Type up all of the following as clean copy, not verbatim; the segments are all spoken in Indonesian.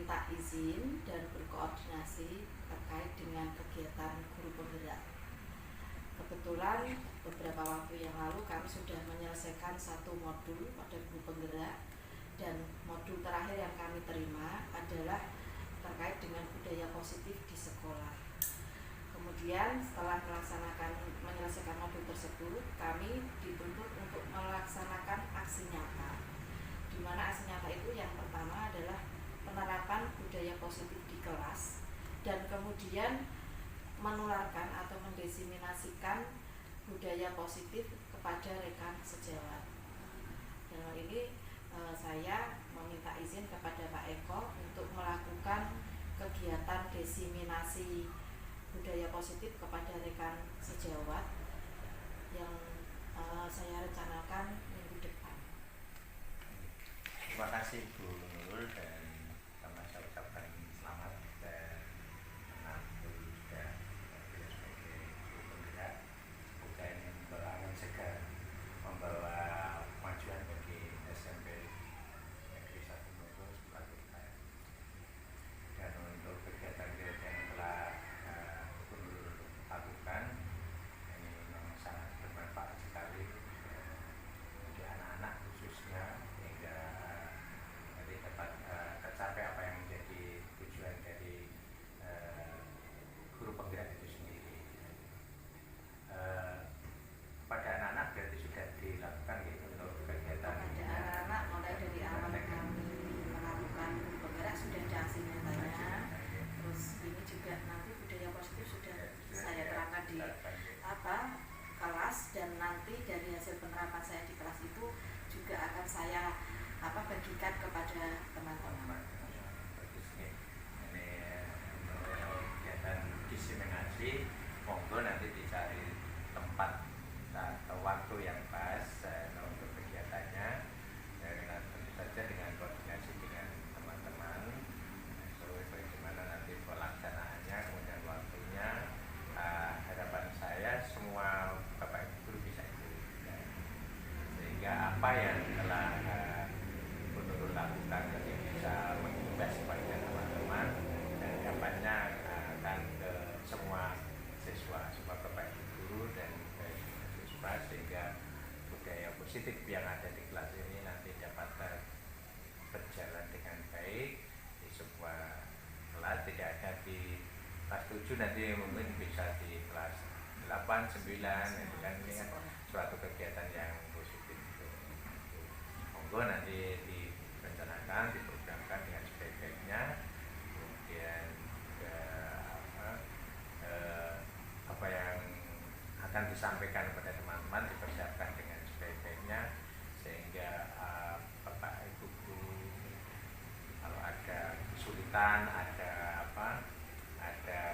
meminta izin dan berkoordinasi terkait dengan kegiatan guru penggerak. Kebetulan beberapa waktu yang lalu kami sudah menyelesaikan satu modul pada guru penggerak, dan modul terakhir yang kami terima adalah terkait dengan budaya positif di sekolah. Kemudian setelah menyelesaikan modul tersebut, kami dituntut untuk melaksanakan aksi nyata, di mana aksi nyata itu yang pertama adalah penerapan budaya positif di kelas, dan kemudian menularkan atau mendiseminasikan budaya positif kepada rekan sejawat. Dan hal ini saya meminta izin kepada Pak Eko untuk melakukan kegiatan diseminasi budaya positif kepada rekan sejawat yang saya rencanakan minggu depan. Terima kasih Bu Nurul, dan sama saya ucapkan selamat dan menantu sudah sebagai guru penggerak, bukan membawa angin segar, membawa kemajuan bagi SMP Negeri 1 Nurul Sukatulipan. Dan untuk kegiatan-kegiatan yang telah Bu Nurul lakukan, ini memang sangat bermanfaat sekali bagi anak-anak khususnya, hingga nanti dapat tercapai apa yang menjadi tujuan dari guru penggerak itu sendiri. Pada anak-anak berarti sudah dilakukan gitu untuk kegiatan Pada anak-anak mulai dari awal kami melakukan guru penggerak sudah ada aksi nyatanya. Terus ini juga nanti budaya positif sudah saya terapkan di kelas, dan nanti dari hasil penerapan saya di kelas itu juga akan saya bagikan kepada teman-teman. Ini untuk kegiatan diseminasi, monggo nanti dicari tempat atau waktu yang pas untuk kegiatannya, dengan tentu saja dengan koordinasi dengan teman-teman, bagaimana nanti pelaksanaannya, kemudian waktunya. Harapan saya semua Bapak Ibu guru bisa ikut, sehingga apa yang telah Bu Nurul lakukan nanti bisa mengimbas kepada teman-teman, dan dampaknya akan ke semua siswa Bapak Ibu guru dan siswa, sehingga budaya positif yang ada di kelas ini nanti dapat berjalan dengan baik di sebuah kelas, tidak ada di kelas 7, nanti mungkin bisa di kelas 8, 9, itu kan ini kan suatu kegiatan yang positif. Monggo nanti direncanakan, diprogramkan dengan sebaik-baiknya, kemudian apa yang akan disampaikan kepada teman-teman dipersiapkan dengan sebaik-baiknya, sehingga Bapak Ibu guru kalau ada kesulitan, ada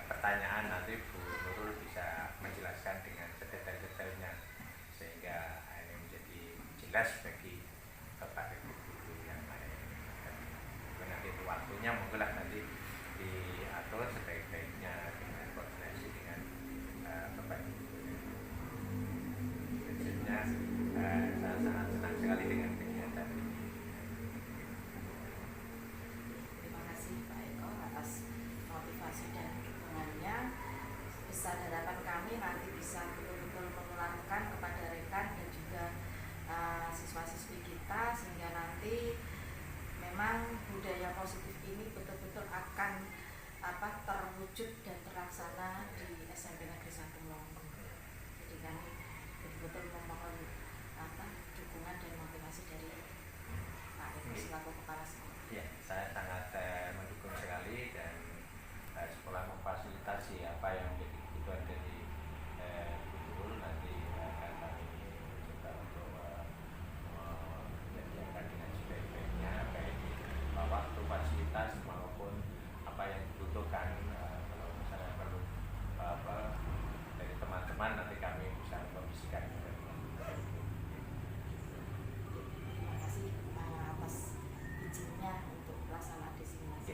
pertanyaan, nanti Bu Nurul bisa menjelaskan dengan sedetail-detailnya, sehingga ini menjadi jelas bagi Bapak Ibu guru yang lain. Dan nanti itu waktunya mungkinlah nanti diatur sebaik-baiknya dengan koordinasi dengan Bapak Ibu guru. Prinsipnya saya sangat senang sekali dengan kegiatan ini. Terima kasih Pak Eko atas motivasi dan dukungannya. Besar harapan kami nanti bisa betul-betul menularkan kepada rekan dan juga siswa-siswi kita, sehingga nanti memang budaya positif ini betul-betul akan terwujud dan terlaksana di SMP Negeri 1 Melongkung. Jadi kami betul-betul memohon dukungan dan motivasi dari Pak Eko selaku kepala sekolah. Ya, saya sangat mendukung sekali, dan sekolah memfasilitasi apa yang menjadi kebutuhan dari Bu Nurul. Nanti akan kami coba untuk menyediakan dengan sebaik-baiknya, baik waktu, fasilitas, maupun apa yang dibutuhkan. Kalau misalnya perlu dari teman-teman, nanti kami bisa membisikan. Terima kasih atas izinnya untuk pelaksanaan diseminasi.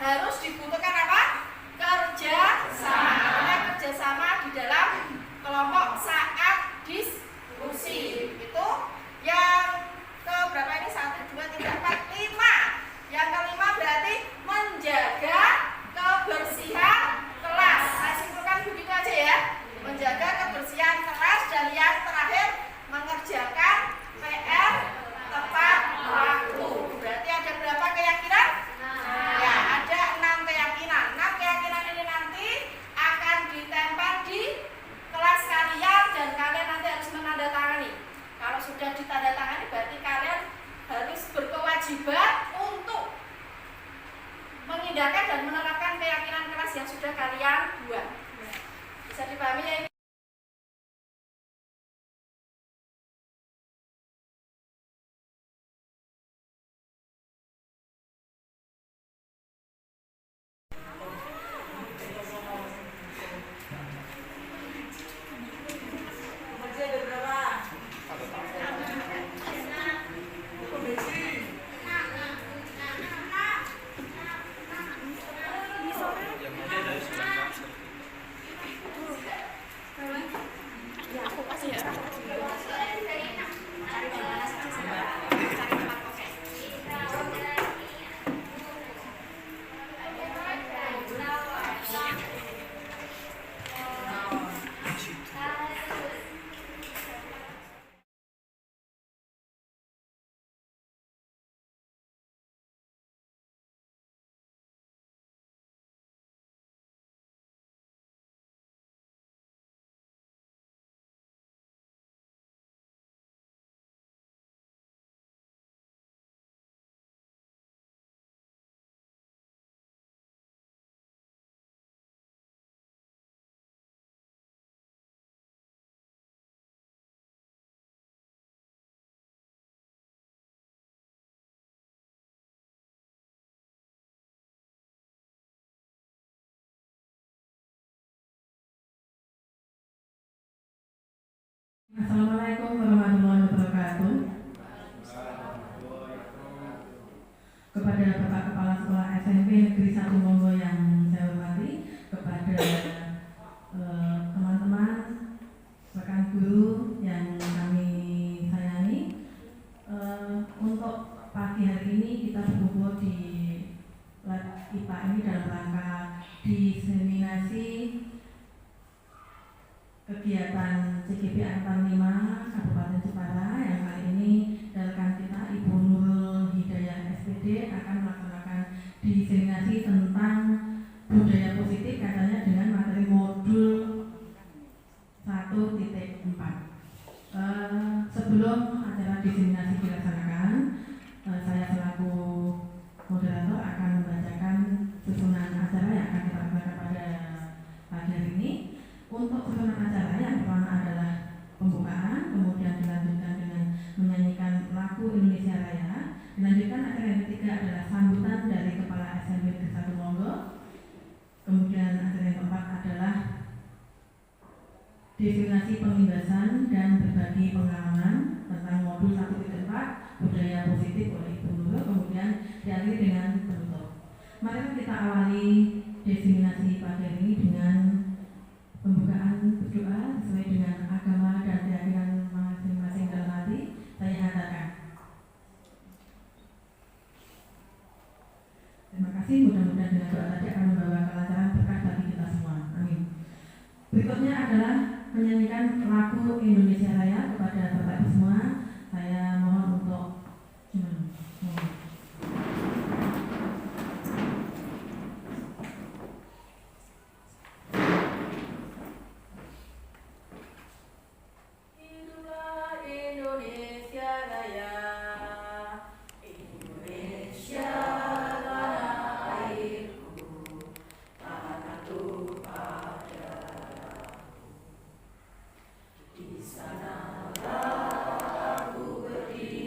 harus dibutuhkan apa? Kerjasama. Artinya kerjasama di dalam kelompok saat diskusi. Itu yang ke berapa ini? 1, 2, 3, 4, 5. Yang kelima berarti menjaga kebersihan kelas. Saya simpulkan begitu aja ya. Menjaga kebersihan kelas, dan yang terakhir mengerjakan PR tepat waktu. Berarti ada berapa keyakinan? Ya, ada 6 keyakinan. 6 keyakinan ini nanti akan ditempel di kelas kalian, dan kalian nanti harus menandatangani. Kalau sudah ditandatangani berarti kalian harus berkewajiban untuk mengindahkan dan menerapkan keyakinan kelas yang sudah kalian buat. Bisa dipahami ya ini? Assalamualaikum warahmatullahi wabarakatuh. Kepada Bapak Kepala Sekolah SMP Negeri 1 Monggo yang saya hormati, kepada teman-teman, rekan guru yang kami sayangi, untuk pagi hari ini kita berkumpul di lab IPA ini dalam rangka diseminasi kegiatan CGP Angkatan 5 Kabupaten Jepara, yang kali ini rekan kita Ibu Nurul Hidayah SPD akan melaksanakan diseminasi tentang budaya positif, katanya dengan materi modul 1.4. Sebelum acara diseminasi dilaksanakan, saya selaku moderator akan membacakan susunan acara yang akan kita laksanakan pada pagi hari ini. Untuk susunan acara yang pertama adalah pembukaan, kemudian dilanjutkan dengan menyanyikan lagu Indonesia Raya. Dilanjutkan acara yang ketiga adalah sambutan dari Kepala SMP Negeri 1 Monggo. Kemudian acara yang keempat adalah definisi pengindasan dan berbagi pengalaman tentang modul 1.4 budaya positif oleh Ibu Nurul. Kemudian diakhiri dengan penutup. Mari kita awali diseminasi pagi hari ini dengan pembukaan berdoa sesuai dengan agama dan keyakinan masing-masing dalam hati. Saya katakan terima kasih, mudah-mudahan dengan doa tadi akan membawa kelancaran berkah bagi kita semua. Amin. Berikutnya adalah menyanyikan lagu Indonesia Raya. Kepada Bapak Ibu semua, saya mohon untuk Di sana aku berdiri.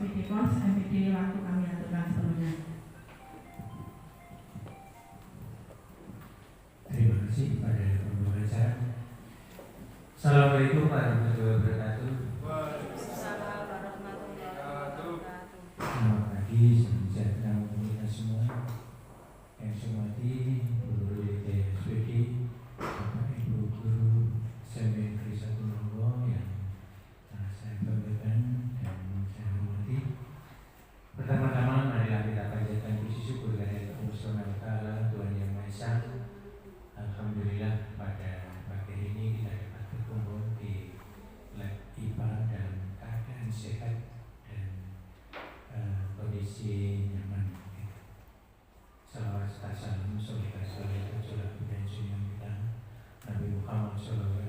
MPD Pons, MPD waktu kami aturkan sebelumnya. Terima kasih kepada pembawa acara. Assalamualaikum warahmatullahi wabarakatuh. Waalaikumsalam warahmatullahi wabarakatuh. Selamat pagi, salam sejahtera untuk kita semua. Yang saya hormati Guru DPSPD, Bapak Ibu Guru SMA Negeri 1 Nonggo yang saya banggakan dan saya hormati. Pertama-tama marilah kita panjatkan puji syukur kepada Allah Subhanahu wa Ta'ala, Tuhan Yang Maha Esa. Alhamdulillah pada pagi ini kita dapat berkumpul di lab IPA dalam keadaan sehat dan kondisi nyaman. Salawat serta salam semoga selalu tercurah dan sunnah kita Nabi Muhammad SAW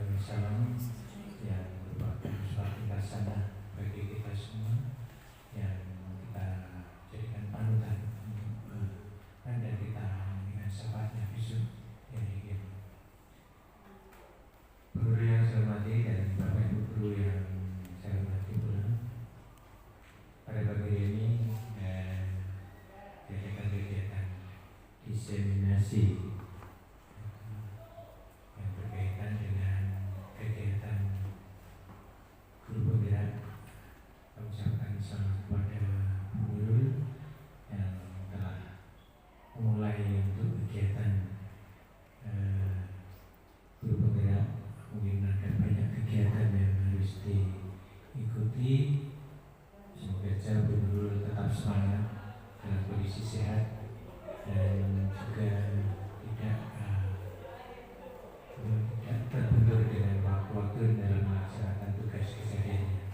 yang merupakan suatu hasanah bagi kita semua yang kita jadikan panutan untuk anda kita dengan syafaatnya besok hari ini. Guru yang saya hormati dan Bapak Ibu Guru yang saya hormati pula, pada pagi ini diadakan kegiatan diseminasi yang berkaitan dengan kegiatan guru penggerak. Kami ucapkan selamat kepada Bu Nurul yang telah memulai untuk kegiatan guru penggerak. Mungkin ada banyak kegiatan yang harus diikuti. Semoga saja Bu Nurul tetap semangat dalam kondisi sehat dan juga tidak terbentur dengan waktu-waktu dalam melaksanakan tugas kesehariannya.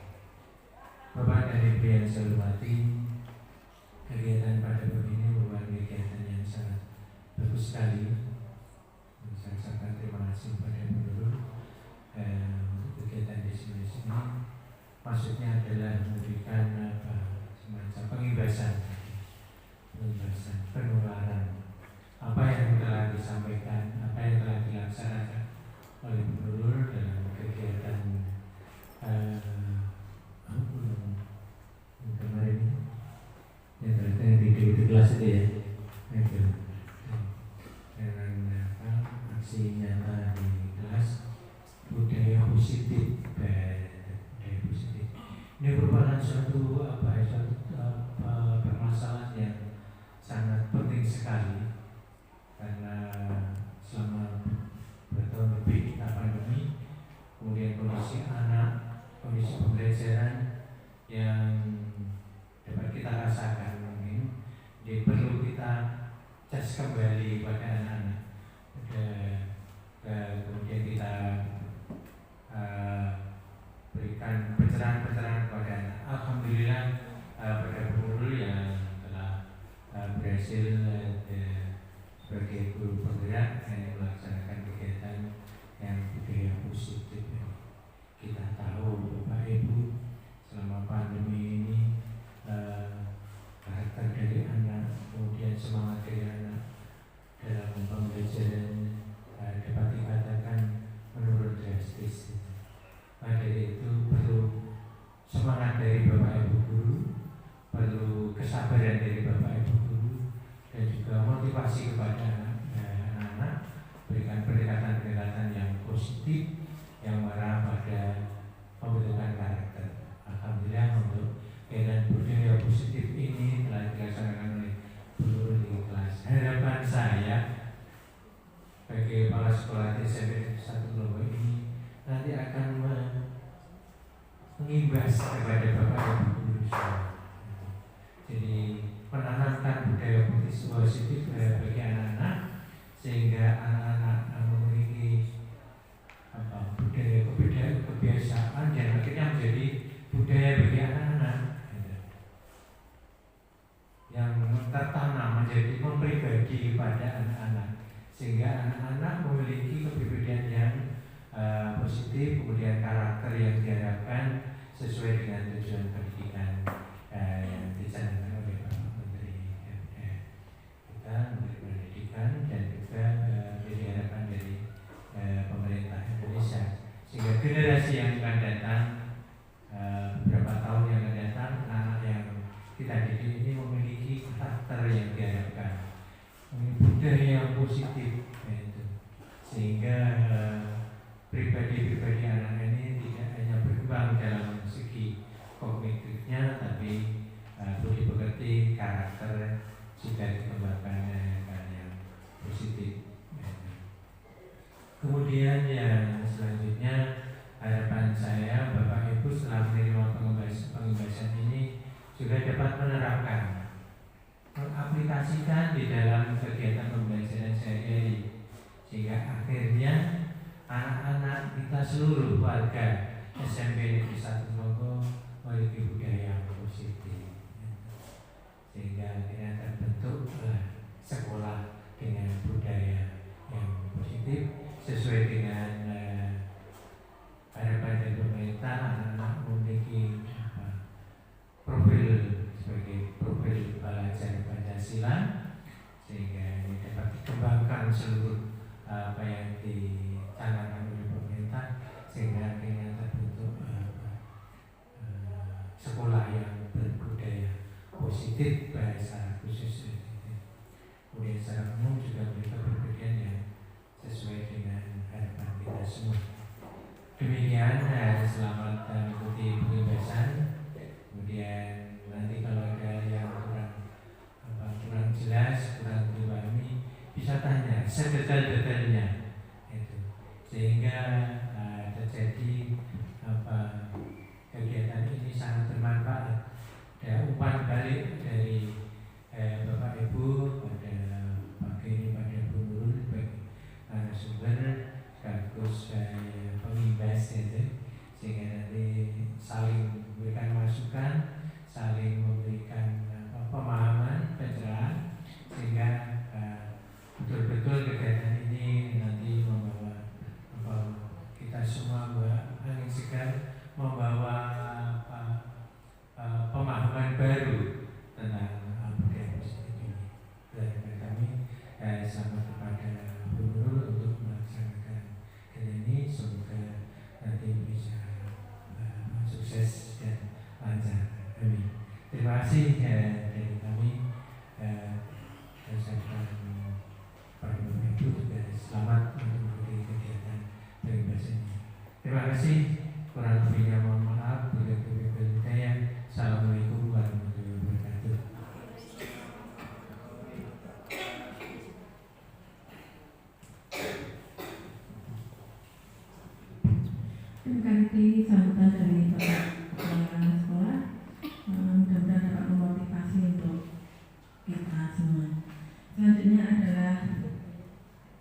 Bapak dan Ibu yang saya hormati, kegiatan pada pagi ini merupakan kegiatan yang sangat bagus sekali. Saya sangat terima kasih kepada Bu Nurul untuk kegiatan di sini. Maksudnya adalah memberikan semacam pengibasan, penularan apa yang telah disampaikan, apa yang telah dilaksanakan oleh Bu Nurul dalam kegiatan kemarin yang ternyata di kelas itu ya, dengan aksi nyata di kelas budaya positif. Ini merupakan suatu permasalahan yang sangat penting sekali karena selama bertahun lebih kita pandemi, kemudian kondisi anak, kondisi pembelajaran yang dapat kita rasakan mungkin perlu kita cas kembali pada anak-anak. Kemudian kita berikan pencerahan-pencerahan kepada anak. Alhamdulillah pada Bu Nurul yang telah berhasil sebagai guru penggerak yang melaksanakan kegiatan yang budaya positif. Kita tahu Bapak Ibu selama pandemi ini karakter dari anak, kemudian semangat dari anak dalam pembelajaran dapat dikatakan menurun drastis. Dari itu perlu semangat dari Bapak Ibu Guru, perlu kesabaran dari Bapak Ibu Guru, dan juga motivasi kepada anak-anak, berikan pendekatan-pendekatan yang positif yang mengarah pada pembentukan karakter. Alhamdulillah untuk kegiatan budaya positif ini telah dilaksanakan oleh guru di kelas. Harapan saya bagi kepala sekolah SMP 1 Nonggo ini nanti akan mengimbas kepada Bapak Ibu Guru semua. Jadi menanamkan budaya positif bagi anak-anak sehingga anak-anak memiliki budaya kebiasaan dan akhirnya menjadi budaya bagi anak-anak yang tertanam menjadi mempribadi pada anak-anak sehingga anak-anak memiliki kepribadian yang positif, kemudian karakter yang diharapkan sesuai dengan tujuan pendidikan yang dicanangkan oleh Bapak Menteri kita, Menteri Pendidikan, dan juga diharapkan dari pemerintah Indonesia sehingga generasi yang akan datang beberapa tahun yang akan datang, anak yang Kemudian yang selanjutnya harapan saya Bapak Ibu setelah menerima penggembasan ini juga dapat menerapkan, mengaplikasikan di dalam kegiatan pembelajaran sehari-hari, sehingga akhirnya anak-anak kita seluruh warga SMP Negeri 1 Semongko memiliki budaya yang positif, sehingga akhirnya terbentuklah sekolah dengan budaya yang positif sesuai dengan harapan dari pemerintah. Anak-anak memiliki profil sebagai profil pelajar Pancasila, sehingga ini dapat dikembangkan seluruh apa yang dicanangkan oleh pemerintah, sehingga akhirnya terbentuk sekolah yang berbudaya positif bahasa khusus. Kemudian secara umum juga mereka berpikir yang sesuai dengan harapan kita semua. Demikian, selamat mengikuti pembebasan. Kemudian nanti kalau ada yang kurang jelas, kurang dipahami, bisa tanya sedetail-detailnya itu, sehingga terjadi kegiatan ini sangat bermanfaat. Ada umpan balik dari Bapak Ibu pada pagi ini, pada Bu Nurul, bagi sumber sekaligus pengimbas itu, sehingga nanti saling memberikan masukan, saling memberikan pemahaman, pencerahan, sehingga betul-betul kegiatan ini nanti membawa kita semua angin segar, membawa pemahaman baru tentang budaya positif ini. Dan kami selamat kepada Bu Nurul untuk melaksanakan kegiatan ini, semoga nanti bisa sukses dan lancar. Amin. Terima kasih dari kami. Saya para Bapak Ibu juga selamat untuk mengikuti kegiatan pembebasan ini. Terima kasih. Kurang lebihnya mohon maaf. Bila hidayah. Assalamualaikum warahmatullahi wabarakatuh. Terima kasih sambutan dari Bapak Kepala Sekolah. Mudah-mudahan dapat memotivasi untuk kita semua. Selanjutnya adalah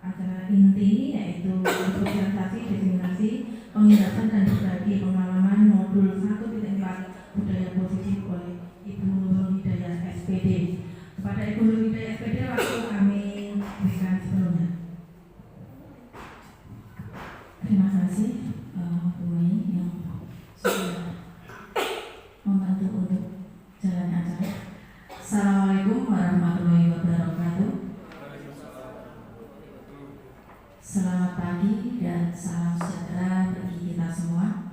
acara inti, yaitu sosialisasi, diseminasi, penghidupan dan berbagi pengalaman modul 1.4 budaya positif oleh Ibu Nurul Hidayah SPD. Kepada Ibu Nurul Hidayah SPD, waktu kami berikan sebelumnya. Terima kasih Bu Mei yang sudah membantu untuk jalan acara. Assalamualaikum warahmatullahi wabarakatuh. Selamat pagi dan salam sejahtera bagi kita semua.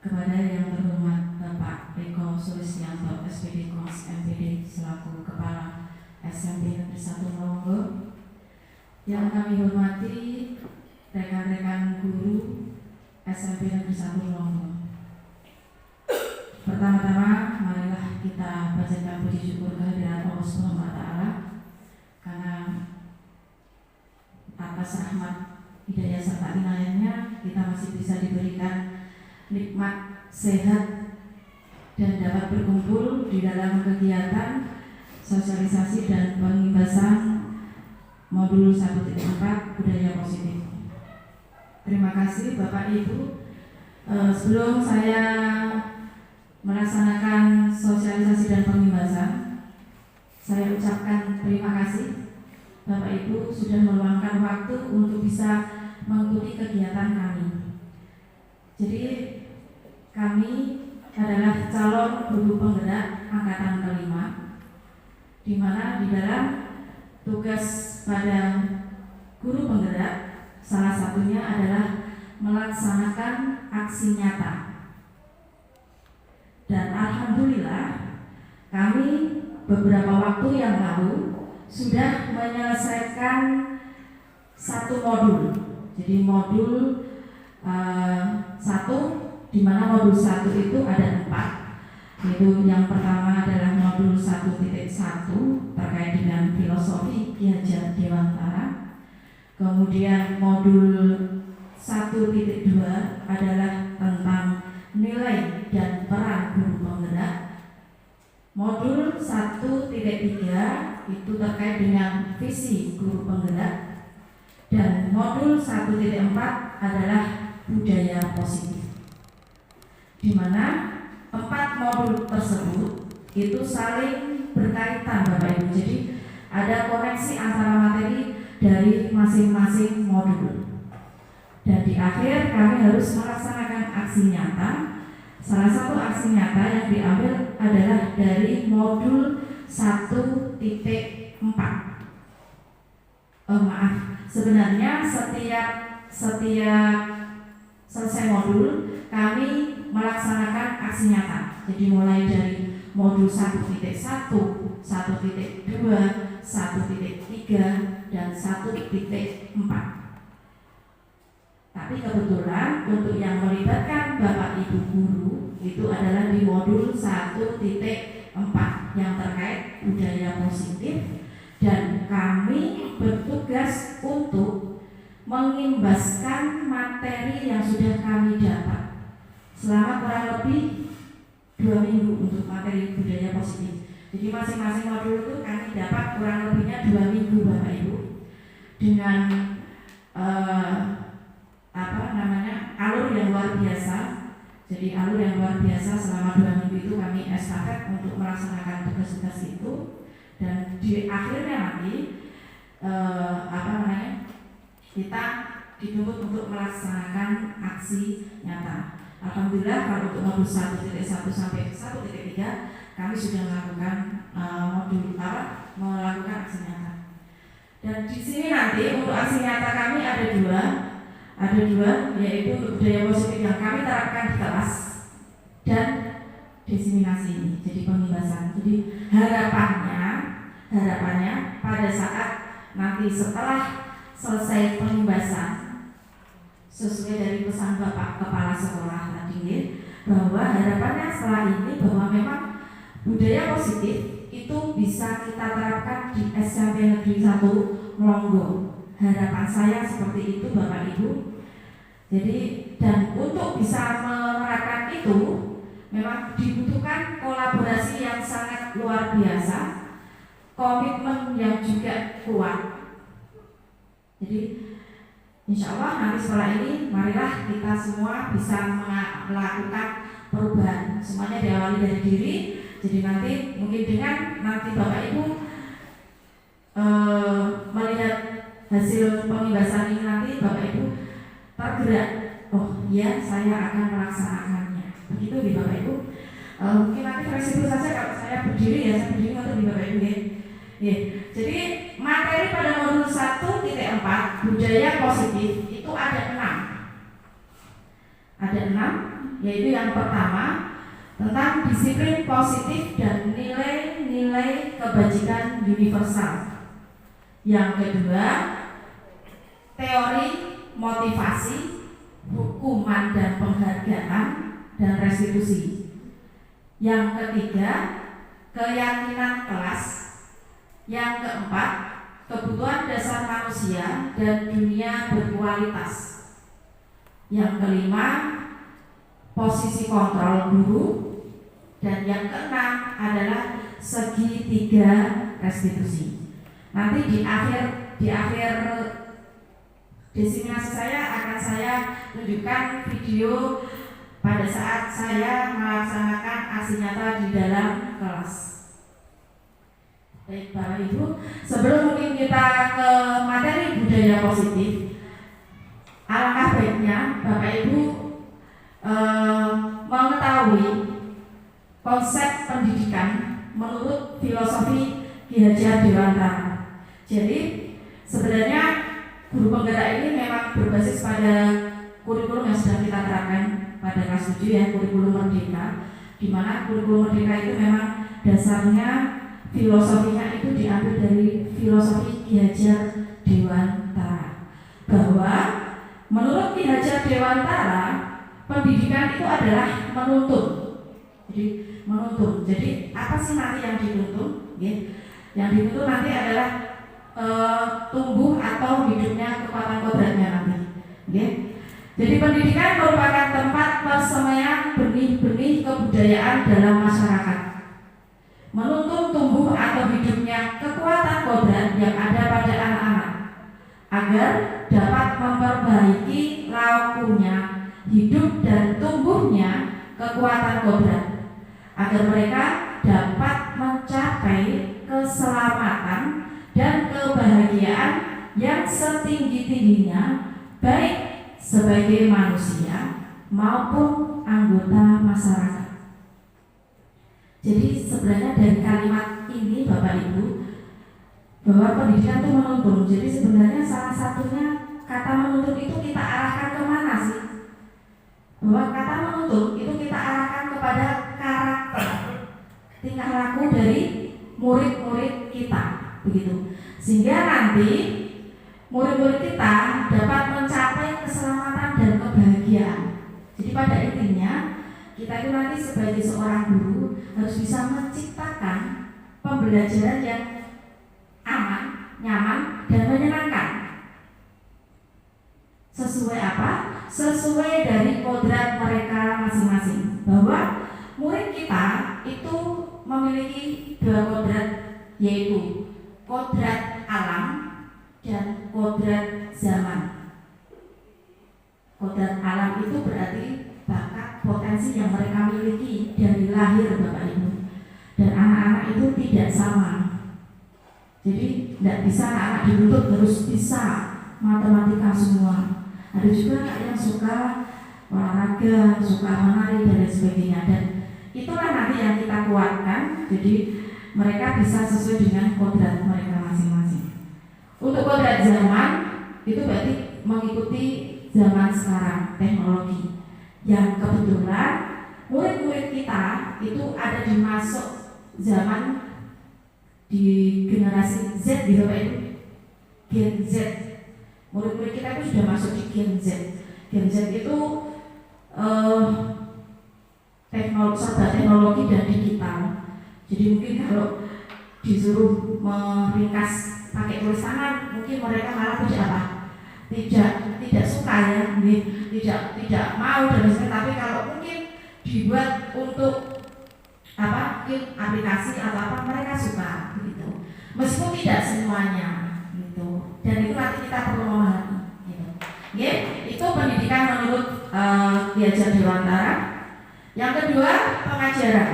Kepada yang terhormat Bapak Eko Sulistianto SPD Kons MPD selaku Kepala SMP Negeri 1 Semongko, yang kami hormati rekan-rekan guru SMP Negeri 1 Semongko. Pertama-tama marilah kita bacakan puji syukur kehadirat Allah Subhanahu wa Ta'ala, karena atas rahmat, hidayah serta inayahnya kita masih bisa diberikan nikmat sehat dan dapat berkumpul di dalam kegiatan sosialisasi dan pengimbasan modul 1.4 budaya positif. Terima kasih Bapak Ibu. Sebelum saya melaksanakan sosialisasi dan pengimbasan, saya ucapkan terima kasih Bapak Ibu sudah meluangkan waktu untuk bisa mengikuti kegiatan kami. Jadi kami adalah calon guru penggerak angkatan kelima, di mana di dalam tugas pada guru penggerak salah satunya adalah melaksanakan aksi nyata. Dan alhamdulillah kami beberapa waktu yang lalu sudah menyelesaikan satu modul. Jadi modul 1, di mana modul 1 itu ada 4, yaitu yang pertama adalah modul 1.1 terkait dengan filosofi Ki Hajar Dewantara. Kemudian modul 1.2 adalah tentang nilai dan peran guru penggerak. Modul 1.3 itu terkait dengan visi guru penggerak. Dan modul 1.4 adalah budaya positif, di mana 4 modul tersebut itu saling berkaitan Bapak Ibu. Jadi ada koneksi antara materi dari masing-masing modul. Dan di akhir kami harus melaksanakan aksi nyata. Salah satu aksi nyata yang diambil adalah dari modul 1.4. Sebenarnya setiap selesai modul kami melaksanakan aksi nyata. Jadi mulai dari modul 1.1, 1.2, 1.3 dan 1.4. Tapi kebetulan untuk yang melibatkan Bapak Ibu guru itu adalah di modul 1.4 yang terkait budaya positif, dan kami bertugas untuk mengimbaskan materi yang sudah kami dapat selama kurang lebih 2 minggu untuk materi budaya positif. Jadi masing-masing modul itu kami dapat kurang lebihnya 2 minggu Bapak Ibu, dengan alur yang luar biasa. Jadi alur yang luar biasa selama 2 minggu itu kami estafet untuk melaksanakan tugas-tugas itu, dan di akhirnya nanti kita dituntut untuk melaksanakan aksi nyata. Alhamdulillah kalau untuk modul 1.1 sampai 1.3 kami sudah melakukan melakukan aksi nyata. Dan di sini nanti untuk aksi nyata kami ada dua, yaitu untuk budaya positif yang kami terapkan di kelas dan diseminasi ini, jadi penghibasan. Jadi harapannya pada saat nanti setelah selesai penghibasan, sesuai dari pesan Bapak Kepala Sekolah tadi, bahwa harapannya setelah ini bahwa memang budaya positif itu bisa kita terapkan di SMP Negeri 1 Melonggo. Harapan saya seperti itu Bapak Ibu. Jadi, dan untuk bisa menerapkan itu memang dibutuhkan kolaborasi yang sangat luar biasa, komitmen yang juga kuat. Jadi insya Allah nanti setelah ini marilah kita semua bisa melakukan perubahan. Semuanya diawali dari diri. Jadi nanti mungkin dengan nanti Bapak Ibu melihat hasil penghibasan ini, nanti Bapak Ibu tergerak, oh iya saya akan melaksanakannya. Begitu di Bapak Ibu. Mungkin nanti fleksibel saja kalau saya berdiri, ya saya berdiri untuk di Bapak Ibu ya. Jadi materi pada modul 1.4 budaya positif itu ada 6. Ada 6, yaitu yang pertama tentang disiplin positif dan nilai-nilai kebajikan universal. Yang kedua, teori motivasi, hukuman dan penghargaan dan restitusi. Yang ketiga, keyakinan kelas. Yang keempat, kebutuhan dasar manusia dan dunia berkualitas. Yang kelima, posisi kontrol guru. Dan yang keenam adalah segitiga restitusi. Nanti di akhir diseminasi saya akan saya tunjukkan video pada saat saya melaksanakan aksi nyata di dalam kelas. Baik Bapak Ibu, sebelum mungkin kita ke materi budaya positif, alangkah baiknya Bapak Ibu mengetahui konsep pendidikan menurut filosofi Ki Hajar Dewantara. Jadi sebenarnya guru penggerak ini memang berbasis pada kurikulum yang sudah kita terapkan pada kelas 7 ya, kurikulum merdeka, di mana kurikulum merdeka itu memang dasarnya filosofinya itu diambil dari filosofi Ki Hajar Dewantara, bahwa menurut Ki Hajar Dewantara pendidikan itu adalah menuntun. Jadi menuntun. Jadi apa sih nanti yang dituntun? Ya. Yang dituntun nanti adalah tumbuh atau hidupnya kekuatan kodratnya nanti. Okay? Jadi pendidikan merupakan tempat persemaian benih-benih kebudayaan dalam masyarakat, menuntun tumbuh atau hidupnya kekuatan kodrat yang ada pada anak-anak agar dapat memperbaiki lakunya hidup dan tumbuhnya kekuatan kodrat, agar mereka dapat mencapai keselamatan dan kebahagiaan yang setinggi-tingginya, baik sebagai manusia maupun anggota masyarakat. Jadi sebenarnya dari kalimat ini Bapak Ibu, bahwa pendidikan itu menuntun. Jadi sebenarnya salah satunya kata menuntun itu kita arahkan kemana sih? Bahwa kata menuntun itu kita arahkan kepada karakter, tingkah laku dari murid-murid kita, begitu. Sehingga nanti murid-murid kita dapat mencapai keselamatan dan kebahagiaan. Jadi pada intinya kita itu nanti sebagai seorang guru harus bisa menciptakan pembelajaran yang aman, nyaman, dan menyenangkan. Sesuai apa? Sesuai dari kodrat mereka masing-masing. Bahwa murid kita itu memiliki dua kodrat, yaitu kodrat alam dan kodrat zaman. Kodrat alam itu berarti bakat, potensi yang mereka miliki dari lahir Bapak Ibu. Dan anak-anak itu tidak sama. Jadi tidak bisa anak dituntut harus bisa matematika semua. Ada juga yang suka olahraga, suka menari dan lain sebagainya. Dan itulah nanti yang kita kuatkan. Jadi mereka bisa sesuai dengan kodrat mereka masing-masing. Untuk kodrat zaman itu berarti mengikuti zaman sekarang, teknologi. Yang kebetulan murid-murid kita itu ada di masuk zaman di generasi Z gitu Pak Ibu, Gen Z. Murid-murid kita itu sudah masuk di Gen Z. Gen Z itu teknologi dan digital. Jadi mungkin kalau disuruh meringkas pakai tulis tangan, mungkin mereka malah tidak suka ya, tidak mau dan sebagainya. Tapi kalau mungkin dibuat untuk mungkin aplikasi atau apa, mereka suka gitu. Meskipun tidak semuanya gitu. Dan itu nanti kita perlu memahami gitu. Itu pendidikan menurut Ki Hajar Dewantara. Yang kedua, pengajaran.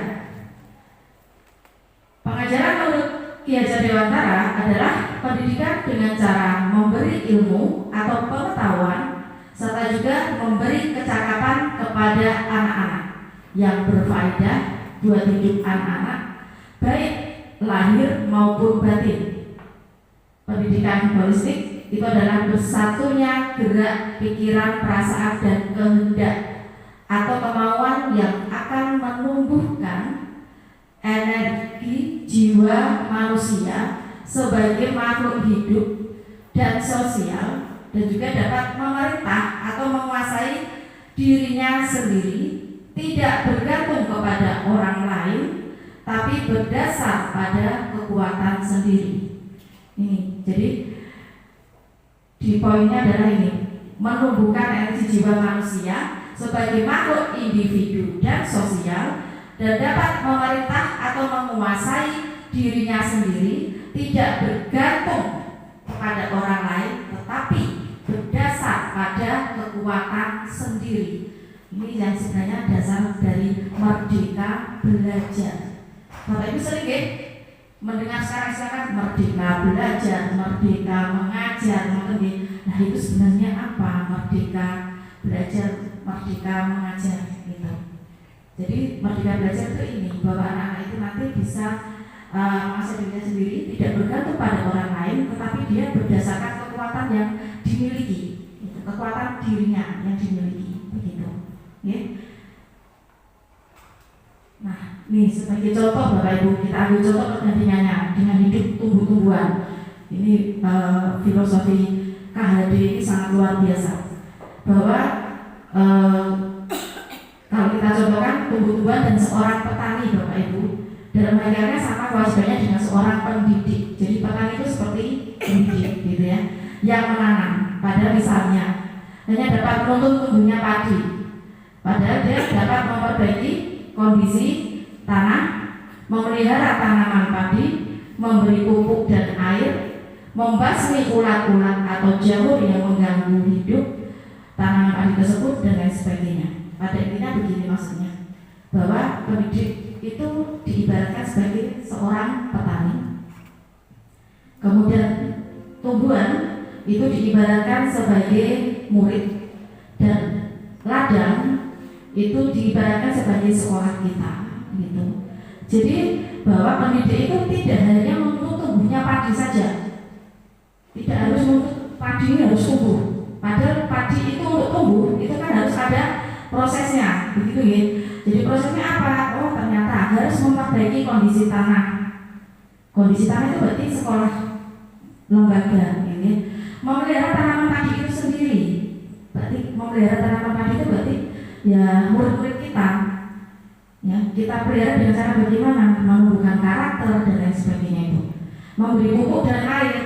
Pengajaran menurut Ki Hajar Dewantara adalah pendidikan dengan cara memberi ilmu atau pengetahuan serta juga memberi kecakapan kepada anak-anak yang berfaedah buat hidup anak-anak, baik lahir maupun batin. Pendidikan holistik itu adalah bersatunya gerak pikiran, perasaan, dan kehendak atau kemauan yang akan menumbuhkan energi jiwa manusia sebagai makhluk hidup dan sosial, dan juga dapat memerintah atau menguasai dirinya sendiri, tidak bergantung kepada orang lain, tapi berdasar pada kekuatan sendiri. Ini, jadi di poinnya adalah ini, menumbuhkan energi jiwa manusia sebagai makhluk individu dan sosial, dan dapat memerintah atau menguasai dirinya sendiri, tidak bergantung kepada orang lain, tetapi berdasar pada kekuatan sendiri. Ini yang sebenarnya dasar dari merdeka belajar. Bapak Ibu sering ya mendengar sekarang merdeka belajar, merdeka mengajar, nah itu sebenarnya apa? Merdeka belajar, merdeka mengajar gitu. Jadi merdeka belajar itu ini, bahwa anak-anak itu nanti bisa menguasai dirinya sendiri, tidak bergantung pada orang lain, tetapi dia berdasarkan kekuatan yang dimiliki, gitu. Kekuatan dirinya yang dimiliki, begitu. Ya. Nah, nih sebagai contoh Bapak Ibu, kita ambil contoh pergantiannya dengan hidup tumbuh-tumbuhan. Ini filosofi KHD ini sangat luar biasa. Bahwa kalau kita contohkan tumbuh-tumbuhan dan seorang petani Bapak Ibu, dalam hal sama kewajibannya dengan seorang pendidik. Jadi petani itu seperti yang menanam. Padahal misalnya hanya dapat menuntun tumbuhnya padi, padahal dia dapat memperbaiki kondisi tanah, memelihara tanaman padi, memberi pupuk dan air, membasmi ulat-ulat atau jamur yang mengganggu hidup tanaman padi tersebut dan lain sebagainya. Pada intinya begini maksudnya, bahwa pendidik itu diibaratkan sebagai seorang petani. Kemudian tumbuhan itu diibaratkan sebagai murid, dan ladang itu diibaratkan sebagai sekolah kita, gitu. Jadi bahwa pendidik itu tidak hanya untuk tumbuhnya padi saja, tidak harus untuk padi ini harus tumbuh. Padahal padi itu untuk tumbuh itu kan harus ada prosesnya, begitu ya. Jadi prosesnya apa? Oh ternyata harus memperbaiki kondisi tanah. Kondisi tanah itu berarti sekolah lembaga, ya. Memelihara tanaman padi itu sendiri, berarti memelihara tanaman padi itu berarti ya murid-murid kita. Ya, kita pelihara dengan cara bagaimana? Menumbuhkan karakter dan lain sebagainya itu. Memberi pupuk dan air,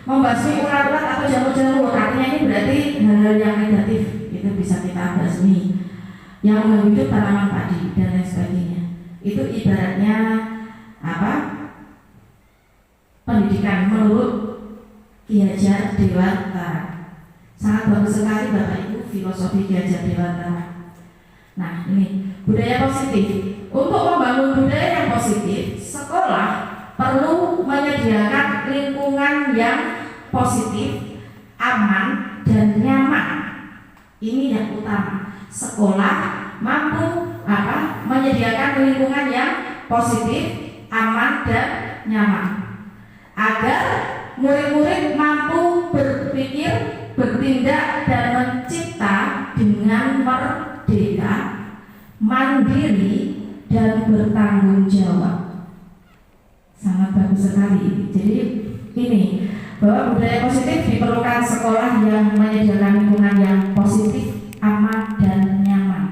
membasmi ulat-ulat atau jamur-jamur. Artinya ini berarti hal-hal yang negatif itu bisa kita basmi, yang menghidup tanaman padi dan lain sebagainya. Itu ibaratnya apa? Pendidikan menurut Ki Hajar Dewantara. Sangat bagus sekali Bapak Ibu filosofi Ki Hajar Dewantara. Nah ini budaya positif. Untuk membangun budaya yang positif, sekolah perlu menyediakan lingkungan yang positif, aman dan nyaman. Ini yang utama. Sekolah mampu menyediakan lingkungan yang positif, aman dan nyaman, agar murid-murid mampu berpikir, bertindak dan mencipta dengan merdeka, mandiri dan bertanggung jawab. Sangat bagus sekali. Jadi ini bahwa budaya positif diperlukan sekolah yang menyediakan lingkungan yang positif, aman dan nyaman.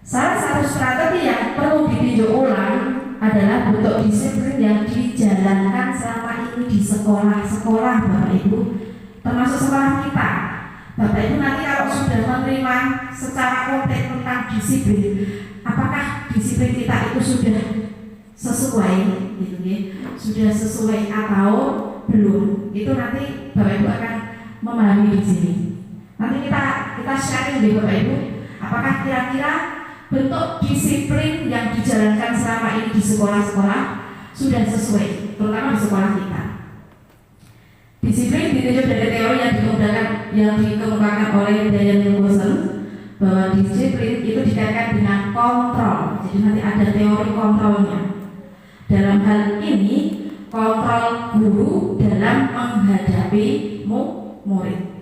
Salah satu strategi yang perlu ditinjau ulang adalah bentuk disiplin yang dijalankan selama ini di sekolah-sekolah Bapak Ibu, termasuk sekolah kita. Bapak Ibu nanti kalau sudah menerima secara konkret tentang disiplin, apakah disiplin kita itu sudah sesuai, gitu ya? Sudah sesuai atau belum? Itu nanti Bapak Ibu akan memahami di sini. Nanti kita sharing di Bapak Ibu, apakah kira-kira bentuk disiplin yang dijalankan selama ini di sekolah-sekolah sudah sesuai, terutama di sekolah kita. Disiplin ditunjuk dari teori yang dikemukakan oleh Diane Wilson, bahwa disiplin itu dikaitkan dengan kontrol. Jadi nanti ada teori kontrolnya. Dalam hal ini kontrol guru dalam menghadapi murid.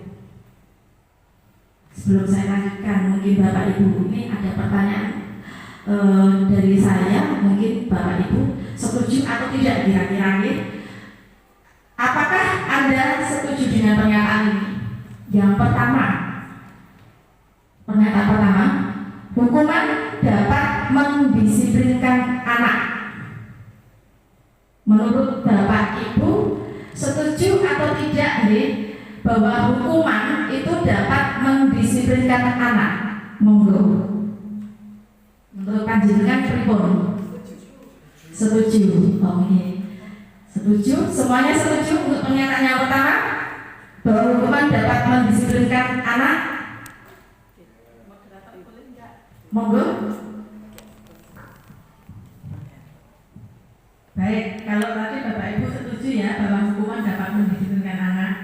Sebelum saya lanjutkan, mungkin Bapak Ibu ini ada pertanyaan dari saya, mungkin Bapak Ibu setuju atau tidak kira-kira ini? Apakah Anda setuju dengan pernyataan ini? Yang pertama, pernyataan pertama, hukuman dapat mendisiplinkan anak. Menurut Bapak Ibu setuju atau tidak nih, bahwa hukuman itu dapat mendisiplinkan anak? Monggo. Menurut panjenengan pripun? Setuju. Oke. Setuju? Semuanya setuju untuk pernyataan yang pertama? Bahwa hukuman dapat mendisiplinkan anak? Monggo. Baik, kalau tadi Bapak Ibu setuju ya bahwa hukuman dapat mendisiplinkan anak.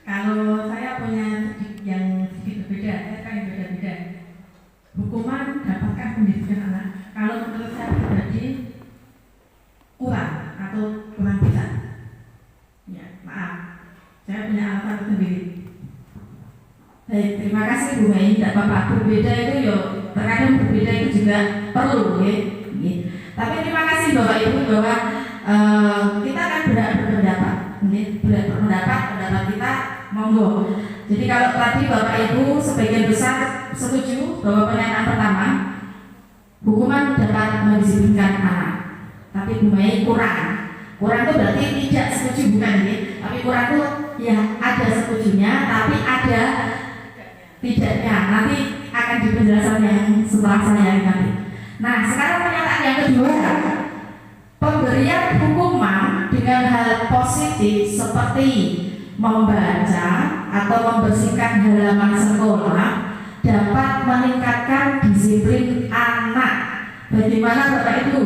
Kalau saya punya yang sedikit berbeda, saya kan yang beda-beda. Hukuman dapatkah mendisiplinkan anak? Kalau menurut saya pribadi kurang atau kurang bisa. Ya, maaf. Saya punya alasan sendiri. Baik, terima kasih Bu Mei. Tidak apa-apa, berbeda itu yo, terkadang berbeda itu juga perlu, ya. Tapi terima kasih Bapak Ibu bahwa kita kan berhak berpendapat, pendapat kita monggo. Jadi kalau tadi Bapak Ibu sebagian besar setuju bahwa pernyataan pertama hukuman dapat mendisiplinkan anak, tapi Bu Mei kurang itu berarti tidak setuju, bukan ya? Tapi kurang itu ya ada setujunya, tapi ada tidaknya. Nanti akan di penjelasan yang setelah saya nanti. Nah, sekarang pernyataan yang kedua, pemberian hukuman dengan hal positif seperti membaca atau membersihkan halaman sekolah dapat meningkatkan disiplin anak. Bagaimana Bapak Ibu?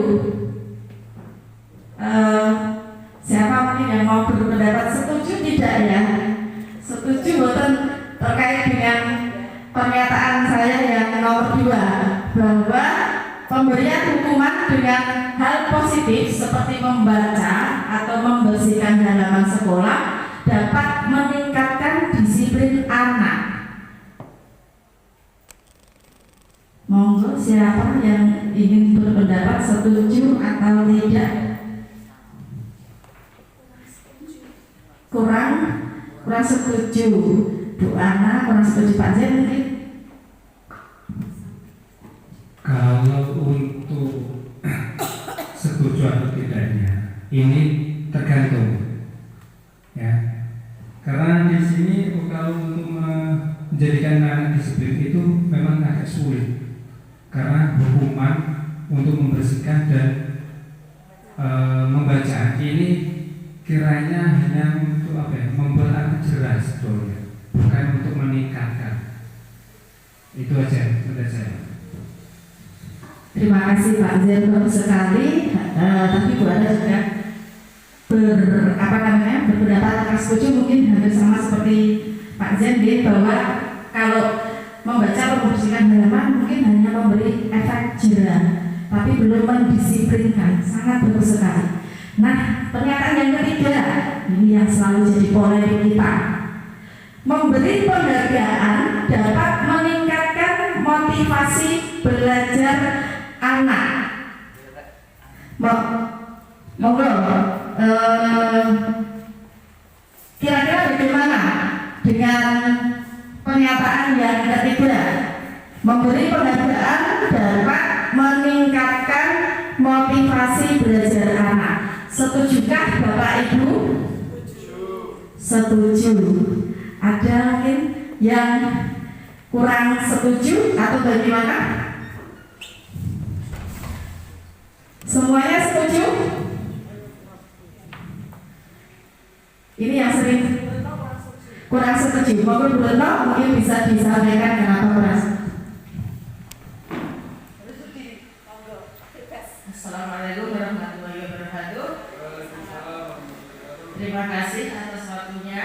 Siapa mungkin yang mau berpendapat setuju tidak ya? Setuju betul terkait dengan pernyataan saya yang nomor 2, bahwa pemberian hukuman dengan hal positif seperti membaca atau membersihkan halaman sekolah dapat meningkatkan disiplin anak. Monggo siapa yang ingin berpendapat setuju atau tidak? Kurang setuju. Bu Ana kurang setuju, Pak Zen mungkin? Kalau untuk setuju atau tidaknya, ini tergantung, ya. Karena di sini kalau untuk menjadikan anak disiplin itu memang agak sulit, karena hukuman untuk membersihkan dan membaca ini kiranya hanya untuk apa ya, membuat jelas sebetulnya, bukan untuk meningkatkan. Itu aja menurut saya. Terima kasih Pak Zen, bagus sekali. Tapi Bu Ana juga berpendapat setuju, mungkin hampir sama seperti Pak Zen, bahwa kalau membaca atau membersihkan halaman mungkin hanya memberi efek jerah, tapi belum mendisiplinkan. Sangat bagus sekali. Nah, pernyataan yang ketiga, ini yang selalu jadi polemik kita. Memberi penghargaan dapat meningkatkan motivasi belajar anak. Monggo, kira-kira bagaimana dengan pernyataan yang ketiga? Memberi penghargaan dapat meningkatkan motivasi belajar anak. Setujukah Bapak Ibu? Setuju. Ada mungkin yang kurang setuju atau bagaimana? Semuanya setuju? Ini yang sering kurang setuju. Mungkin Bu Retno mungkin bisa disampaikan kenapa kurang setuju. Assalamualaikum warahmatullahi wabarakatuh. Terima kasih atas waktunya.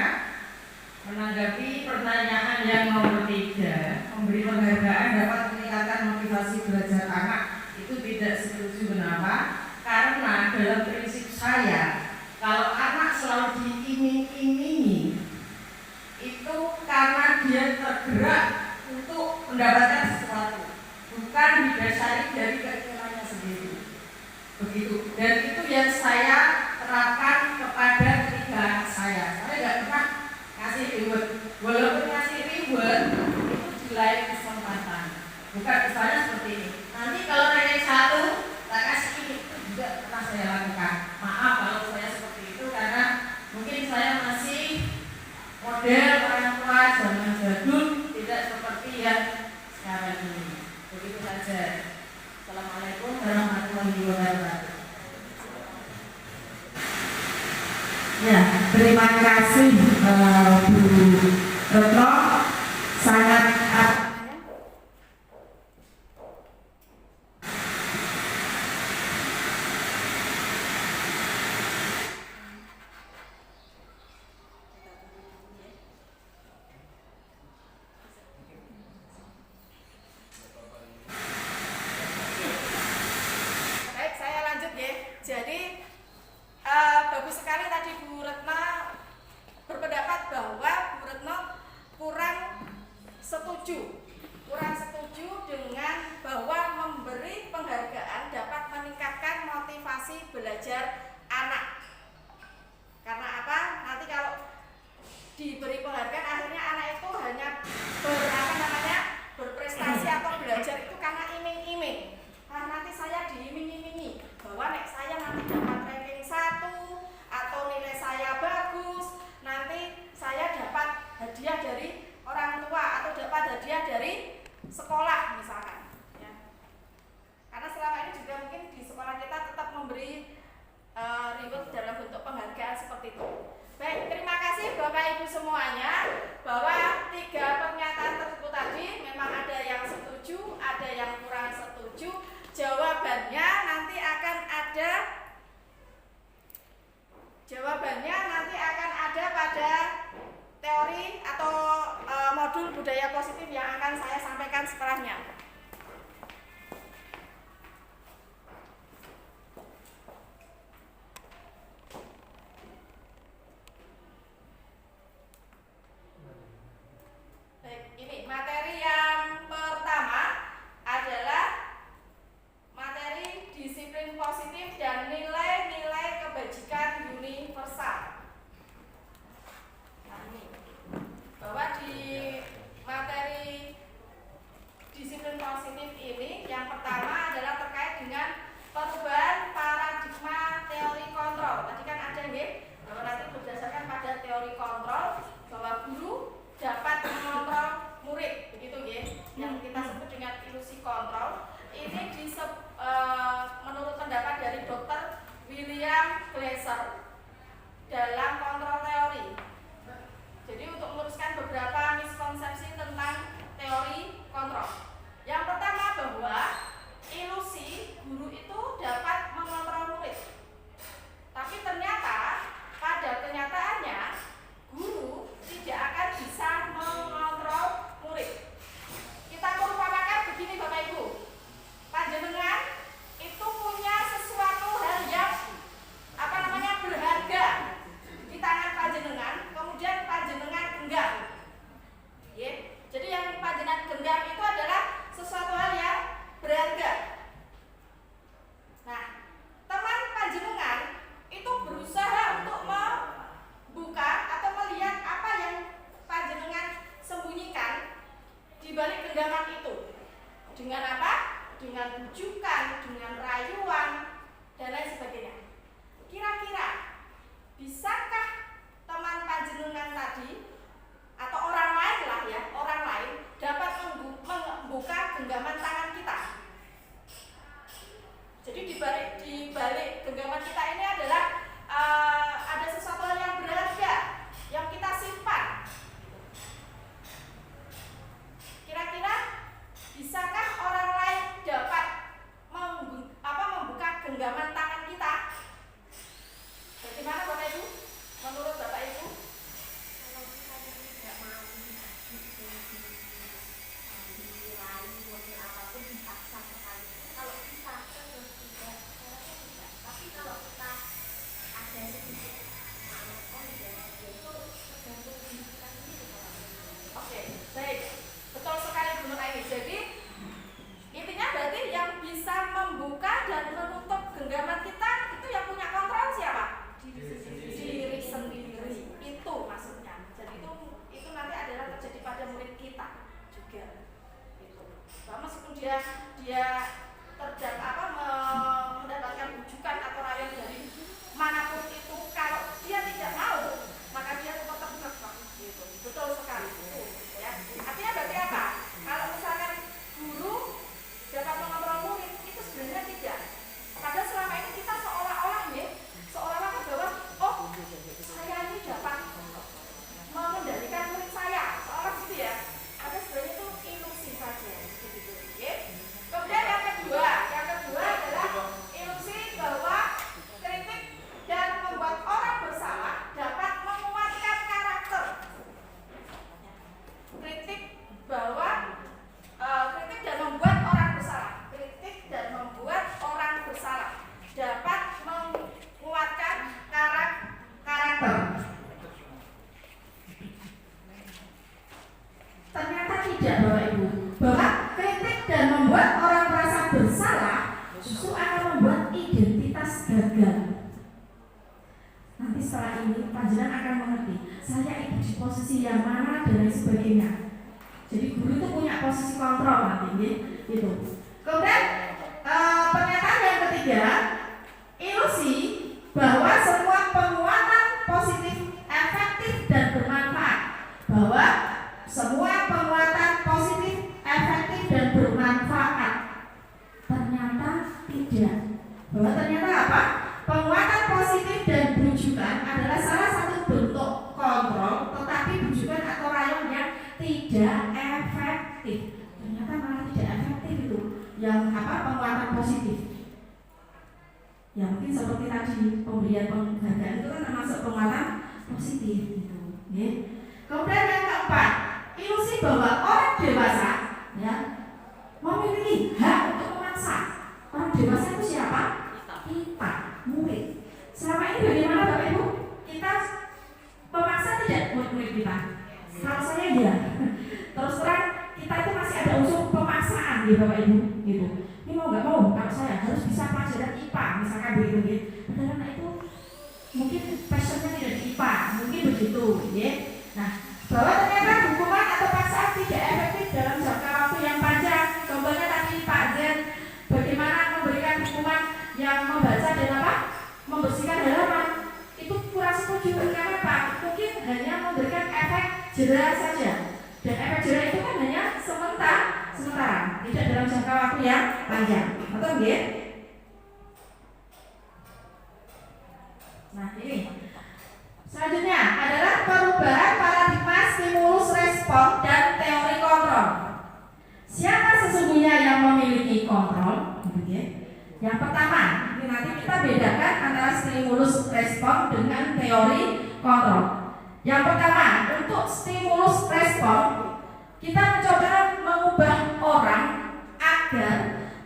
Menanggapi pertanyaan yang nomor 3, memberi penghargaan dapat meningkatkan motivasi belajar anak, itu tidak setuju. Kenapa? Karena dalam prinsip saya, kalau anak selalu diiming-imingi, itu karena dia tergerak untuk mendapatkan sesuatu, bukan didasari dari keinginannya sendiri. Begitu. Dan itu yang saya terapkan kepada ketiga anak saya. Saya tidak pernah ngasih reward. Walaupun ngasih reward itu di lain kesempatan. Bukan misalnya seperti ini. Nanti kalau ranking 1 tak kasih ini, itu juga pernah saya lakukan. Maaf kalau saya seperti itu, karena mungkin saya masih model orang tua zaman jadul, tidak seperti yang sekarang ini. Begitu saja. Assalamualaikum warahmatullahi wabarakatuh. Ya, terima kasih Bu Retno. Sangat bagus sekali tadi Bu Retno berpendapat bahwa Bu Retno kurang setuju dengan bahwa memberi penghargaan dapat meningkatkan motivasi belajar anak. Karena apa? Nanti kalau diberi penghargaan akhirnya anak itu hanya berprestasi atau belajar itu karena iming-iming. Nah, nanti saya diiming-imingi bahwa nek saya nanti dapat ranking 1 atau nilai saya bagus, nanti saya semuanya bahwa 3 pernyataan tersebut tadi memang ada yang setuju, ada yang kurang setuju. Jawabannya nanti akan ada pada teori atau modul budaya positif yang akan saya sampaikan setelahnya. Baik, ini materi yang pertama adalah materi disiplin positif dan nilai-nilai kebajikan universal. Nah, ini bahwa di materi disiplin positif ini yang pertama adalah terkait dengan perubahan paradigma teori kontrol. Tadi kan ada nggih bahwa nanti berdasarkan pada teori kontrol bahwa guru dapat mengontrol murid, begitu nggih, yang kita sebut dengan ilusi kontrol. Ini menurut pendapat dari Dr. William Glasser dalam kontrol teori. Jadi untuk meluruskan beberapa miskonsepsi tentang teori kontrol. Yang pertama bahwa ilusi guru itu dapat mengontrol murid. Tapi ternyata pada kenyataannya guru tidak akan bisa mengontrol murid. Kita merupakan begini Bapak Ibu. Panjenengan itu punya sesuatu hal yang berharga di tangan panjenengan, kemudian panjenengan genggam. Jadi yang panjenengan genggam itu adalah sesuatu hal yang berharga. Nah, teman panjenengan itu berusaha untuk membuka atau melihat apa yang panjenengan sembunyikan di balik genggaman itu. Dengan apa? Dengan bujukan, dengan rayuan, dan lain sebagainya. Kira-kira bisakah teman panjenengan tadi atau orang lain lah ya, orang lain dapat membuka genggaman tangan kita? Jadi di balik genggaman kita ini adalah ada sesuatu hal yang berharga yang kita simpan. Kira-kira bisakah orang lain dapat membuka genggaman tangan kita? Bagaimana Bapak Ibu? Menurut Bapak Ibu? Kalau kita tidak mau dirayu model apapun dipaksa sekali. Kalau kita terus tidak, tapi kalau kita ada sedikit itu tergantung diri kita sendiri. Oke, baik. Betul sekali Bu Nur Aini. Jadi intinya berarti yang bisa membuka dan menutup genggaman kita itu yang punya kontrol siapa? Diri sendiri. Itu maksudnya. Jadi itu nanti adalah terjadi pada murid kita juga. Itu. Meskipun dia mendapatkan bujukan atau rayuan dari manapun itu, kalau dia tidak mau, maka dia tetap kekeh. Gitu. Betul sekali. Ya. Artinya berarti apa? Kalau misalkan guru dapat mengontrol murid, itu sebenarnya tidak. Padahal selama ini kita seolah-olah bahwa saya ini dapat mengendalikan murid saya, seolah gitu ya. Padahal sebenarnya itu ilusi saja. Gitu. Ya. Kemudian yang kedua adalah ilusi bahwa kritik dan membuat orang bersalah dapat menguatkan karakter. Kritik dan membuat orang bersalah dapat menguatkan karakter. Ternyata tidak Bapak Ibu, bahwa kritik dan membuat orang merasa bersalah justru akan membuat identitas gagal. Nanti setelah ini panjenengan akan mengerti saya itu di posisi yang mana dan lain sebagainya. Jadi guru itu punya posisi kontrol nanti, gitu. Kemudian pernyataan yang ketiga, ilusi bahwa semua penguatan positif, efektif dan bermanfaat. Bahwa semua penguatan positif, efektif dan bermanfaat. Ternyata tidak. Bahwa ternyata apa? Penguatan positif dan bujukan adalah salah satu bentuk kontrol, tetapi penguatan positif. Ya mungkin seperti tadi pemberian penghargaan itu kan termasuk penguatan positif gitu. Ya. Kemudian yang keempat, ilusi bahwa orang dewasa ya memiliki hak untuk memaksa. Orang dewasa itu siapa? Kita, murid. Selama ini bagaimana Bapak Ibu? Kita memaksa tidak murid-murid kita? Kalau saya iya. Terus terang kita itu masih ada unsur pemaksaan ya Bapak Ibu gitu. Ini mau nggak mau, kalau saya harus bisa pelajaran IPA misalkan begitu ya. Padahal anak itu mungkin passionnya tidak di IPA, mungkin begitu ya. Nah, bahwa ternyata hukuman atau paksaan tidak efektif dalam jangka waktu yang panjang. Contohnya tadi Pak Zen, bagaimana memberikan hukuman yang membaca dan apa? Membersihkan halaman. Itu kurang setuju karena Pak mungkin hanya memberikan efek jera saja. Dan efek jera itu kan hanya sementara, tidak dalam jangka waktu yang panjang. Betul nggih? Nah, ini. Selanjutnya adalah perubahan paradigma stimulus respon dan teori kontrol. Siapa sesungguhnya yang memiliki kontrol? Yang pertama, ini nanti kita bedakan antara stimulus respon dengan teori kontrol. Yang pertama, untuk stimulus respon, kita mencoba mengubah orang agar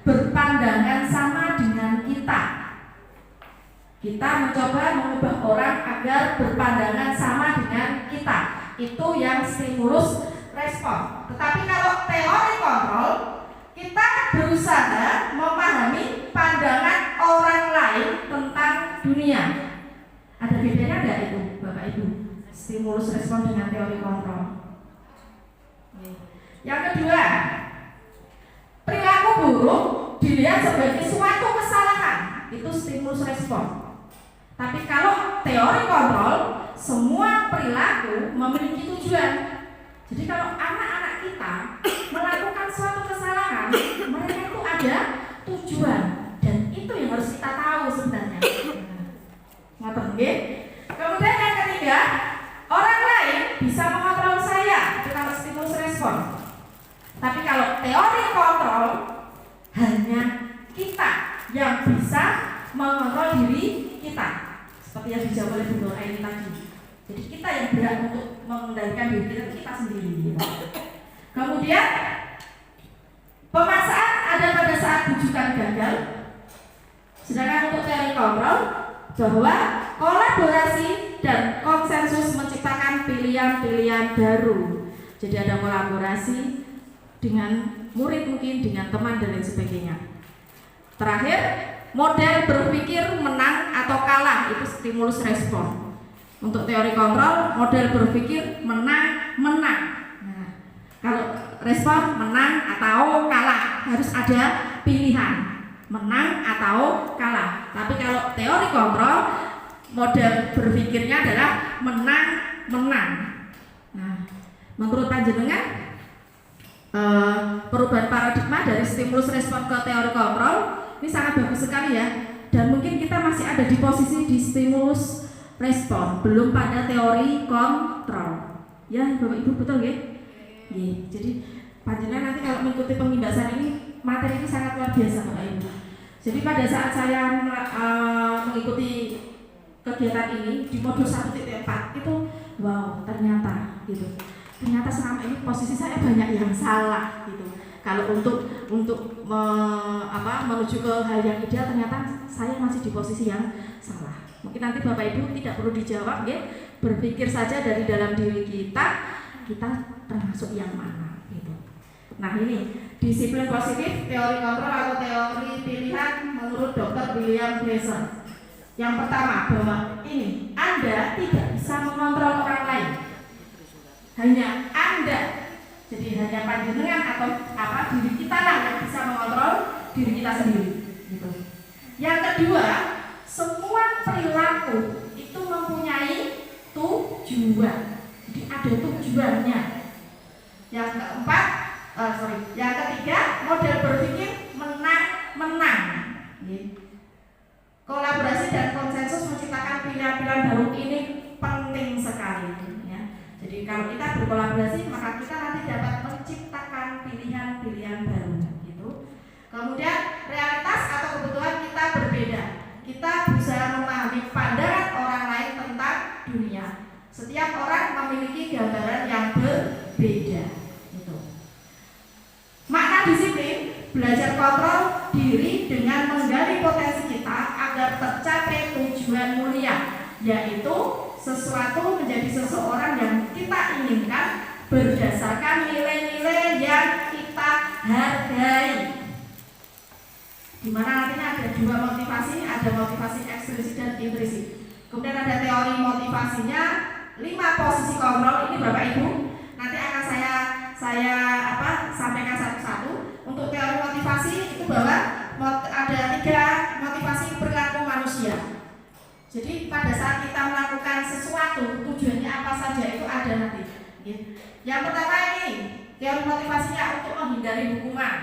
berpandangan sama dengan kita. Kita mencoba mengubah orang agar berpandangan sama dengan kita. Itu yang stimulus respon. Tetapi kalau teori kontrol, kita berusaha memahami pandangan orang lain tentang dunia. Ada bedanya enggak itu, Bapak Ibu? Stimulus respon dengan teori kontrol. Yang kedua, perilaku buruk dilihat sebagai suatu kesalahan. Itu stimulus respon. Tapi kalau teori kontrol, semua perilaku memiliki tujuan. Jadi kalau anak-anak kita melakukan suatu kesalahan, mereka itu ada tujuan, dan itu yang harus kita tahu sebenarnya. Ngoten nggih? Kemudian yang ketiga, orang lain bisa mengontrol saya. Itu kalau stimulus respon. Tapi kalau teori kontrol, hanya kita yang bisa mengontrol diri kita. Seperti yang dijawab oleh Bu Nur Aini tadi. Jadi kita yang berhak untuk mengendalikan diri kita sendiri. Kemudian pemaksaan ada pada saat bujukan gagal. Sedangkan untuk teori kontrol, bahwa kolaborasi dan konsensus menciptakan pilihan-pilihan baru. Jadi ada kolaborasi dengan murid mungkin, dengan teman dan lain sebagainya. Terakhir, model berpikir menang atau kalah, itu stimulus respon. Untuk teori kontrol, model berpikir menang. Nah, kalau respon menang atau kalah, harus ada pilihan menang atau kalah. Tapi kalau teori kontrol, model berpikirnya adalah menang. Nah, menurut panjenengan perubahan paradigma dari stimulus respon ke teori kontrol ini sangat bagus sekali ya. Dan mungkin kita masih ada di posisi di stimulus respon, belum pada teori kontrol. Ya, Bapak Ibu betul ya? Jadi panjenengan nanti kalau mengikuti pembahasan ini, materi ini sangat luar biasa Bapak Ibu. Jadi pada saat saya mengikuti kegiatan ini di modul 1.4 itu, wow, ternyata selama ini posisi saya banyak yang salah gitu. Kalau untuk menuju ke hal yang ideal, ternyata saya masih di posisi yang salah. Mungkin nanti Bapak Ibu tidak perlu dijawab ya. Berpikir saja dari dalam diri kita termasuk yang mana gitu. Nah, ini disiplin positif, teori kontrol atau teori pilihan menurut Dr. William Glasser. Yang pertama, bahwa ini Anda tidak bisa mengontrol orang lain. Hanya Anda. Jadi hanya panjenengan atau diri kita lah yang bisa mengontrol diri kita sendiri gitu. Yang kedua, semua perilaku itu mempunyai tujuan. Jadi ada tujuannya. Yang ketiga, model berpikir menang. Kolaborasi dan konsensus menciptakan pilihan-pilihan baru ini penting sekali ya. Jadi kalau kita berkolaborasi, maka kita nanti dapat menciptakan pilihan-pilihan baru gitu. Kemudian realitas atau kebutuhan kita berbeda. Kita berusaha memahami pandangan orang lain tentang dunia. Setiap orang memiliki gambaran yang berbeda. Itu. Makna disiplin, belajar kontrol diri dengan menggali potensi kita agar tercapai tujuan mulia, yaitu sesuatu menjadi seseorang yang kita inginkan berdasarkan nilai-nilai yang kita hargai. Dimana nantinya ada dua motivasi, ada motivasi ekstrinsik dan intrinsik. Kemudian ada teori motivasinya, 5 posisi kontrol. Ini Bapak Ibu nanti akan saya sampaikan satu-satu. Untuk teori motivasi itu bahwa ada 3 motivasi perilaku manusia. Jadi pada saat kita melakukan sesuatu, tujuannya apa saja itu ada nanti. Yang pertama ini teori motivasinya untuk menghindari hukuman.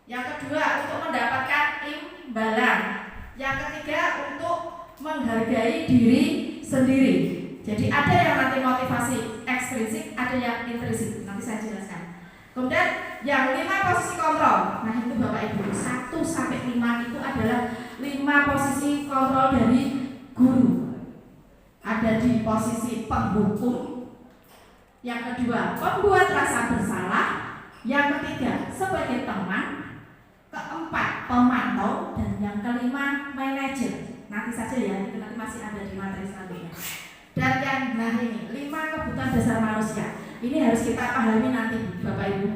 Yang kedua untuk mendapatkan imbalan. Yang ketiga untuk menghargai diri sendiri. Jadi ada yang nanti motivasi ekstrinsik, ada yang intrinsik. Nanti saya jelaskan. Kemudian yang 5 posisi kontrol. Nah itu Bapak Ibu 1 sampai 5 itu adalah 5 posisi kontrol dari guru. Ada di posisi penghukum. Yang kedua pembuat rasa bersalah. Yang ketiga sebagai teman. Keempat pemantau. Dan yang kelima manajer. Nanti saja ya, itu nanti masih ada di materi selanjutnya. Dan yang ini 5 kebutuhan dasar manusia. Ini harus kita pahami nanti Bapak Ibu.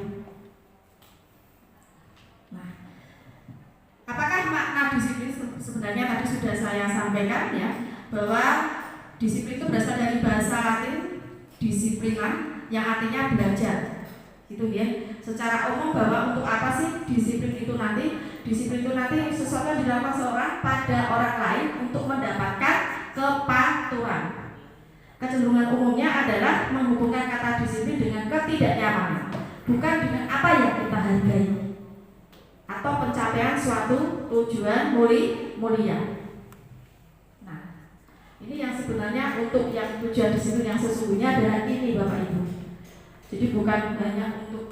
Nah, apakah makna disiplin? Sebenarnya tadi sudah saya sampaikan ya, bahwa disiplin itu berasal dari bahasa Latin disiplinan yang artinya belajar. Gitu ya. Secara umum bahwa untuk apa sih disiplin itu nanti? Disiplin itu nanti sesuatu yang dilakukan seorang pada orang lain untuk mendapatkan kepatuhan. Kecenderungan umumnya adalah menghubungkan kata disiplin dengan ketidaknyamanan, bukan dengan apa yang kita hargai atau pencapaian suatu tujuan mulia. Nah, ini yang sebenarnya untuk yang tujuan disiplin yang sesungguhnya adalah ini Bapak Ibu. Jadi bukan hanya untuk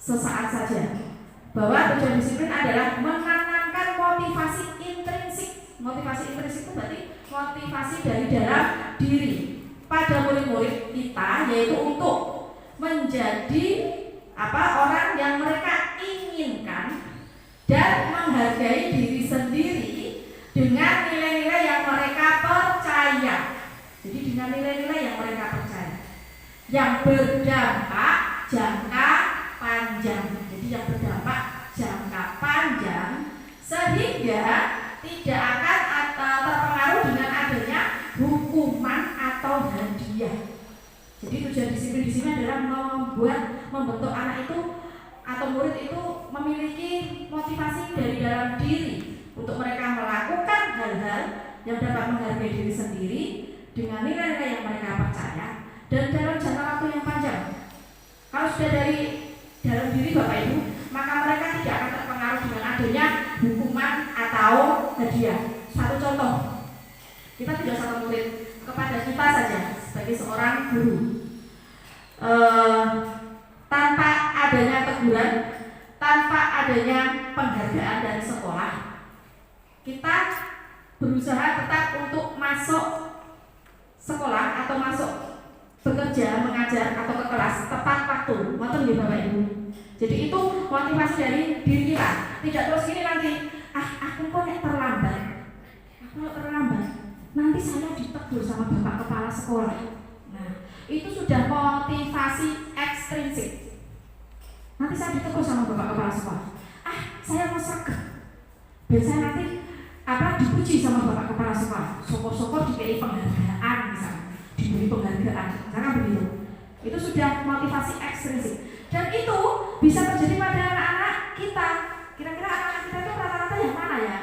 sesaat saja. Bahwa tujuan disiplin adalah menanamkan motivasi intrinsik. Motivasi intrinsik itu berarti motivasi dari dalam diri pada murid-murid kita, yaitu untuk menjadi orang yang mereka inginkan dan menghargai diri sendiri dengan nilai-nilai yang mereka percaya. Jadi dengan nilai-nilai yang mereka percaya, yang berdampak jangka panjang. Jadi yang berdampak jangka panjang sehingga tidak akan terpengaruh dengan adanya hukuman atau hadiah. Jadi tujuan disiplin di sini adalah membentuk anak itu atau murid itu memiliki motivasi dari dalam diri untuk mereka melakukan hal-hal yang dapat menghargai diri sendiri dengan nilai-nilai yang mereka percaya dan dalam jangka waktu yang panjang. Kalau sudah dari dalam diri Bapak Ibu, maka mereka tidak akan terpengaruh dengan adanya hukuman atau hadiah. Satu contoh, kita tidak satu murid, kepada kita saja sebagai seorang guru, tanpa adanya teguran, tanpa adanya penghargaan dari sekolah, kita berusaha tetap untuk masuk sekolah atau masuk bekerja, mengajar atau ke kelas tepat waktu. Ngoten nggih Bapak Ibu. Jadi itu motivasi dari diri kita. Tidak terus gini nanti, aku kok terlambat. Kalau terlambat, nanti saya ditegur sama Bapak Kepala Sekolah. Nah, itu sudah motivasi ekstrinsik. Nanti saya ditegur sama Bapak Kepala Sekolah. Saya mau sregep. Dan saya nanti dipuji sama Bapak Kepala Sekolah. Syukur-syukur diberi penghargaan misalnya. Diberi penghargaan, misalkan begitu. Itu sudah motivasi ekstrinsik. Dan itu bisa terjadi pada anak-anak kita. Kira-kira anak-anak kita itu rata-rata yang mana ya?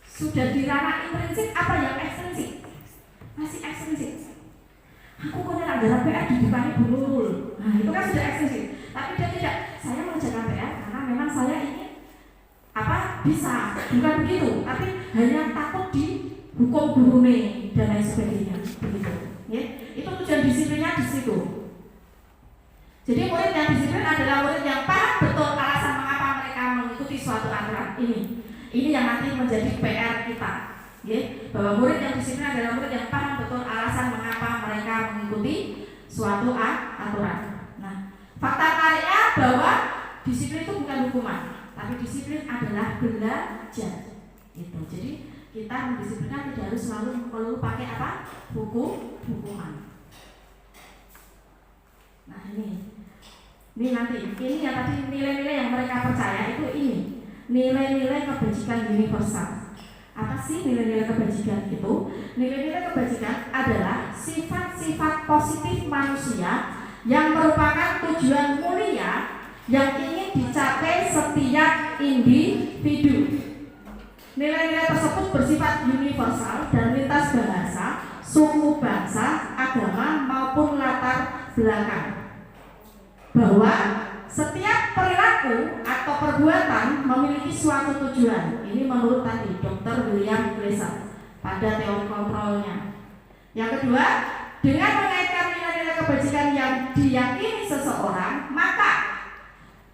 Sudah di ranah intrinsik apa yang ekstrinsik? Masih ekstrinsik. Aku kok anggaran PR di depannya Bu Nurul. Nah itu kan sudah ekstrinsik. Tapi dia tidak. Saya mengerjakan PR karena memang saya ingin bisa, bukan begitu. Tapi hanya takut dihukum gurune dan lain sebagainya. Begitu. Ya, itu tujuan disiplinnya di situ. Jadi murid yang disiplin adalah murid yang paham betul alasan mengapa mereka mengikuti mengikuti suatu aturan ini. Ini yang nanti menjadi PR kita, ya, bahwa murid yang disiplin adalah murid yang paham betul alasan mengapa mereka mengikuti suatu aturan. Nah, fakta menariknya bahwa disiplin itu bukan hukuman, tapi disiplin adalah belajar. Gitu. Jadi kita mendisiplinkan tidak harus selalu pakai apa? Hukuman. Nah ini nanti ini yang tadi nilai-nilai yang mereka percaya itu ini nilai-nilai kebajikan universal. Apa sih nilai-nilai kebajikan itu? Nilai-nilai kebajikan adalah sifat-sifat positif manusia yang merupakan tujuan mulia yang ingin dicapai setiap individu. Nilai-nilai tersebut bersifat universal dan lintas bahasa, suku bangsa, agama maupun latar belakang. Bahwa setiap perilaku atau perbuatan memiliki suatu tujuan. Ini menurut tadi Dr. William Glasser pada teori kontrolnya. Yang kedua, dengan mengaitkan nilai-nilai kebajikan yang diyakini seseorang, maka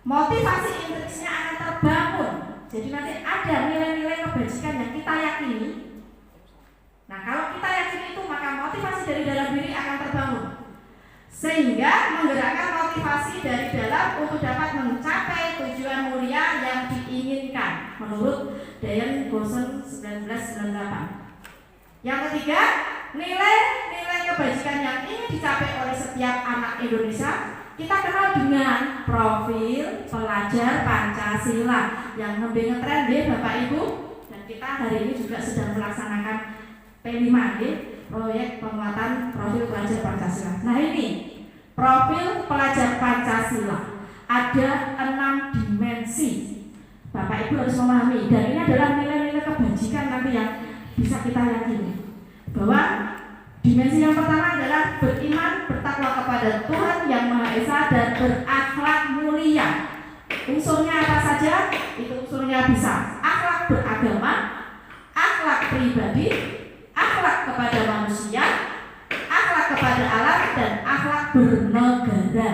motivasi intrinsnya akan terbangun. Jadi nanti ada nilai-nilai kebajikan yang kita yakini. Nah, kalau kita yakini itu, maka motivasi dari dalam diri akan terbangun, sehingga menggerakkan motivasi dari dalam untuk dapat mencapai tujuan mulia yang diinginkan menurut Diane Goshen 1998. Yang ketiga, nilai-nilai kebajikan yang ingin dicapai oleh setiap anak Indonesia kita kenal dengan profil pelajar Pancasila yang lebih ngetren deh Bapak Ibu, dan kita hari ini juga sedang melaksanakan P5 proyek penguatan profil pelajar Pancasila. Nah ini profil pelajar Pancasila ada 6 dimensi. Bapak Ibu harus memahami, dan ini adalah nilai-nilai kebajikan nanti yang bisa kita yakini. Bahwa dimensi yang pertama adalah beriman, bertakwa kepada Tuhan Yang Maha Esa dan berakhlak mulia. Unsurnya apa saja? Itu unsurnya bisa akhlak beragama, akhlak pribadi, akhlak kepada manusia, akhlak kepada alam, dan akhlak bernegara.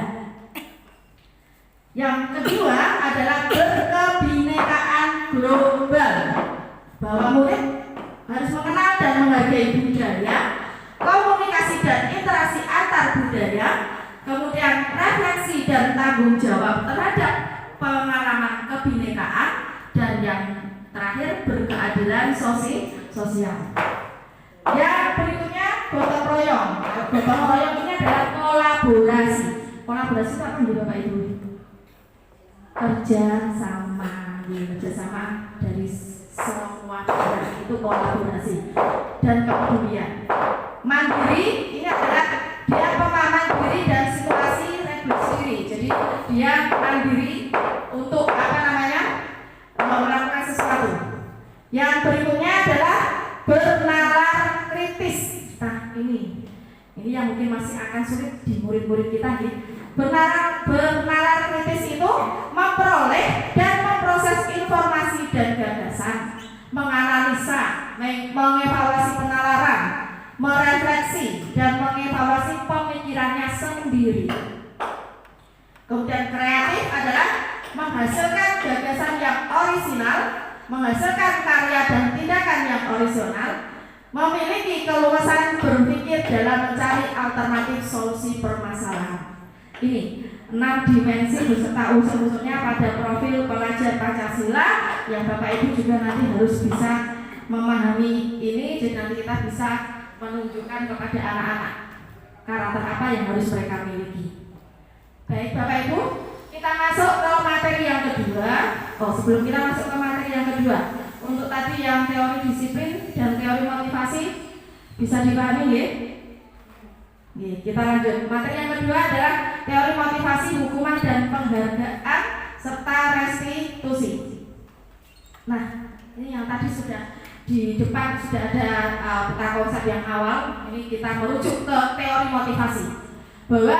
Yang kedua adalah berkebinekaan global. Bahwa murid harus mengenal dan menghargai budaya, komunikasi dan interaksi antar budaya, kemudian refleksi dan tanggung jawab terhadap pengalaman kebinekaan, dan yang terakhir berkeadilan sosial. Yang berikutnya gotong royong. Gotong royong ini adalah kolaborasi. Kolaborasi itu apa nih Bapak Ibu? Kerjasama dari semua pihak, itu kolaborasi dan kepedulian. Mandiri ini adalah dia pemahaman diri dan situasi refleksi diri. Jadi dia mandiri untuk melakukan sesuatu. Yang berikutnya adalah bernalar kritis. Nah ini yang mungkin masih akan sulit di murid-murid kita nih. Bernalar kritis itu memperoleh dan memproses informasi dan gagasan, menganalisa, mengevaluasi penalaran, merefleksi dan mengevaluasi pemikirannya sendiri. Kemudian kreatif adalah menghasilkan gagasan yang orisinal, menghasilkan karya dan tindakan yang orisinal, memiliki keluasan berpikir dalam mencari alternatif solusi permasalahan. Ini 6 dimensi beserta unsur-unsurnya pada profil pelajar Pancasila yang Bapak Ibu juga nanti harus bisa memahami ini, jadi nanti kita bisa menunjukkan kepada anak-anak karakter apa yang harus mereka miliki. Baik Bapak Ibu, kita masuk ke materi yang kedua. Sebelum kita masuk ke materi yang kedua, untuk tadi yang teori disiplin dan teori motivasi bisa dipahami ya? Kita lanjut. Materi yang kedua adalah teori motivasi, hukuman dan penghargaan serta restitusi. Nah, ini yang tadi sudah di depan sudah ada peta konsep yang awal. Ini kita merujuk ke teori motivasi, bahwa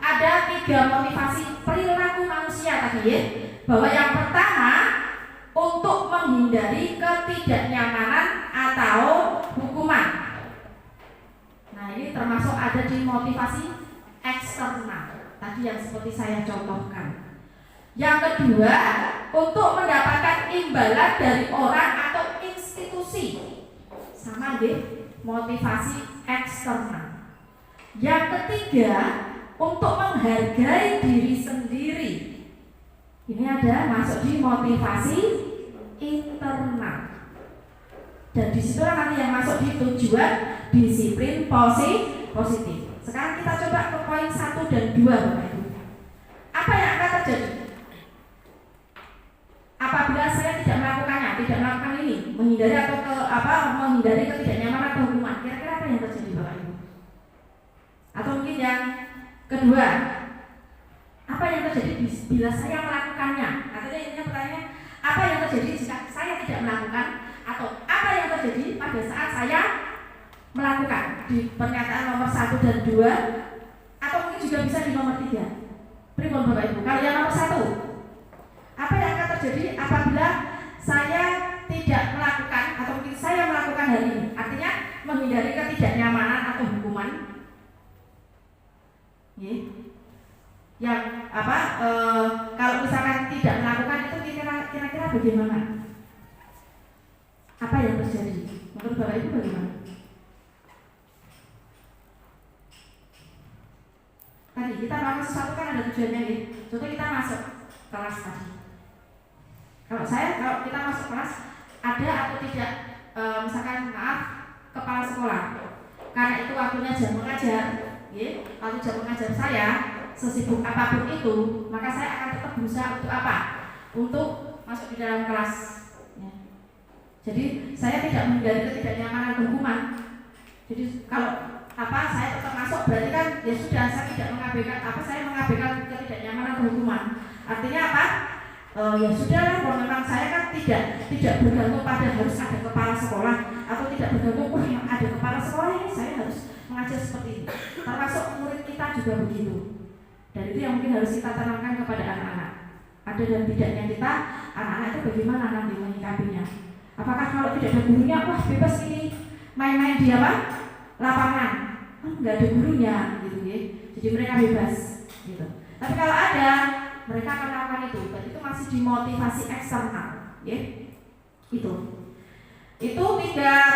ada 3 motivasi perilaku manusia tadi ya. Bahwa yang pertama untuk menghindari ketidaknyamanan atau hukuman. Nah ini termasuk ada di motivasi eksternal tadi yang seperti saya contohkan. Yang kedua untuk mendapatkan imbalan dari orang atau institusi. Sama nggih, motivasi eksternal. Yang ketiga, untuk menghargai diri sendiri. Ini ada masuk di motivasi internal. Dan di situ nanti yang masuk di tujuan disiplin positif. Sekarang kita coba ke poin 1 dan 2 Bapak Ibu. Apa yang akan terjadi apabila saya tidak melakukan ini, menghindari menghindari ketidaknyamanan atau hukuman? Kira-kira apa yang terjadi Bapak Ibu? Atau mungkin yang kedua, apa yang terjadi bila saya melakukannya? Artinya intinya pertanyaannya, apa yang terjadi jika saya tidak melakukan, atau apa yang terjadi pada saat saya melakukan? Di pernyataan nomor 1 dan 2, atau mungkin juga bisa di nomor 3. Pripun Bapak Ibu? Kalau yang nomor 1, apa yang akan terjadi apabila saya tidak melakukan, atau mungkin saya melakukan hal ini? Artinya menghindari ketidaknyamanan atau hukuman. Yang kalau misalkan tidak melakukan itu kira-kira bagaimana? Apa yang terjadi? Menurut Bapak Ibu bagaimana? Tadi kita melakukan sesuatu kan ada tujuannya nih. Contoh kita masuk kelas tadi. Kalau kita masuk kelas, ada atau tidak misalkan kepala sekolah, karena itu waktunya jam mengajar, waktu jam mengajar saya sesibuk apapun itu, maka saya akan tetap berusaha untuk apa? Untuk masuk di dalam kelas. Jadi saya tidak menghindari ketidaknyamanan hukuman. Jadi kalau saya tetap masuk, berarti kan ya sudah, saya tidak mengabaikan saya mengabaikan ketidaknyamanan hukuman. Artinya apa? Ya sudah, kalau memang saya kan tidak bergantung pada harus ada kepala sekolah, atau tidak bergantung yang ada kepala sekolah ini saya harus mengajar seperti ini. Termasuk murid kita juga begitu. Dan itu yang mungkin harus kita tanamkan kepada anak-anak. Ada dan tidaknya kita, anak-anak itu bagaimana nanti menyikapinya? Apakah kalau tidak ada gurunya, wah bebas ini main-main di lapangan, nggak ada gurunya gitu ya. Jadi mereka bebas gitu. Tapi kalau ada, mereka akan melakukan itu. Dan itu masih dimotivasi eksternal, ya. Itu 3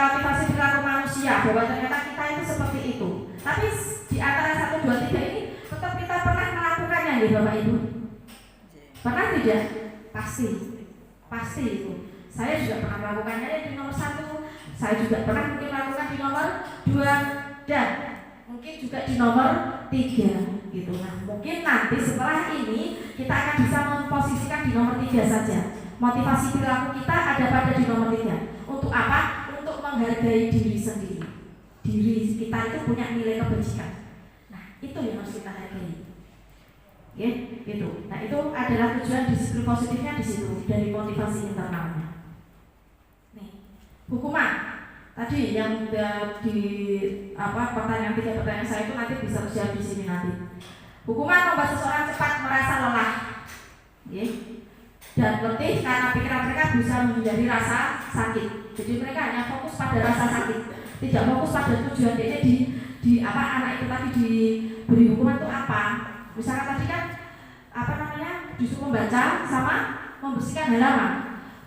motivasi perilaku manusia, bahwa ternyata kita itu seperti itu. Tapi di antara 1, 2, 3 ini tetap kita pernah melakukannya nih Bapak Ibu. Pernah tidak? Pasti itu. Saya juga pernah melakukannya di nomor 1. Saya juga pernah mungkin melakukan di nomor 2 dan mungkin juga di nomor 3 gitu. Nah, mungkin nanti setelah ini kita akan bisa memposisikan di nomor 3 saja. Motivasi perilaku kita ada pada di nomor 3. Untuk apa? Untuk menghargai diri sendiri. Diri kita itu punya nilai kebajikan. Nah, itu yang harus kita hargai. Gitu. Nah, itu adalah tujuan disiplin positifnya di situ, dari motivasi internalnya. Hukuman tadi yang di pertanyaan 3 pertanyaan saya itu nanti bisa terjawab di sini nanti. Hukuman membuat seseorang cepat merasa lelah, dan letih karena pikiran mereka bisa menghindari rasa sakit. Jadi mereka hanya fokus pada rasa sakit, tidak fokus pada tujuan dia di anak itu tadi diberi hukuman itu apa. Misalkan tadi kan disuruh membaca sama membersihkan halaman.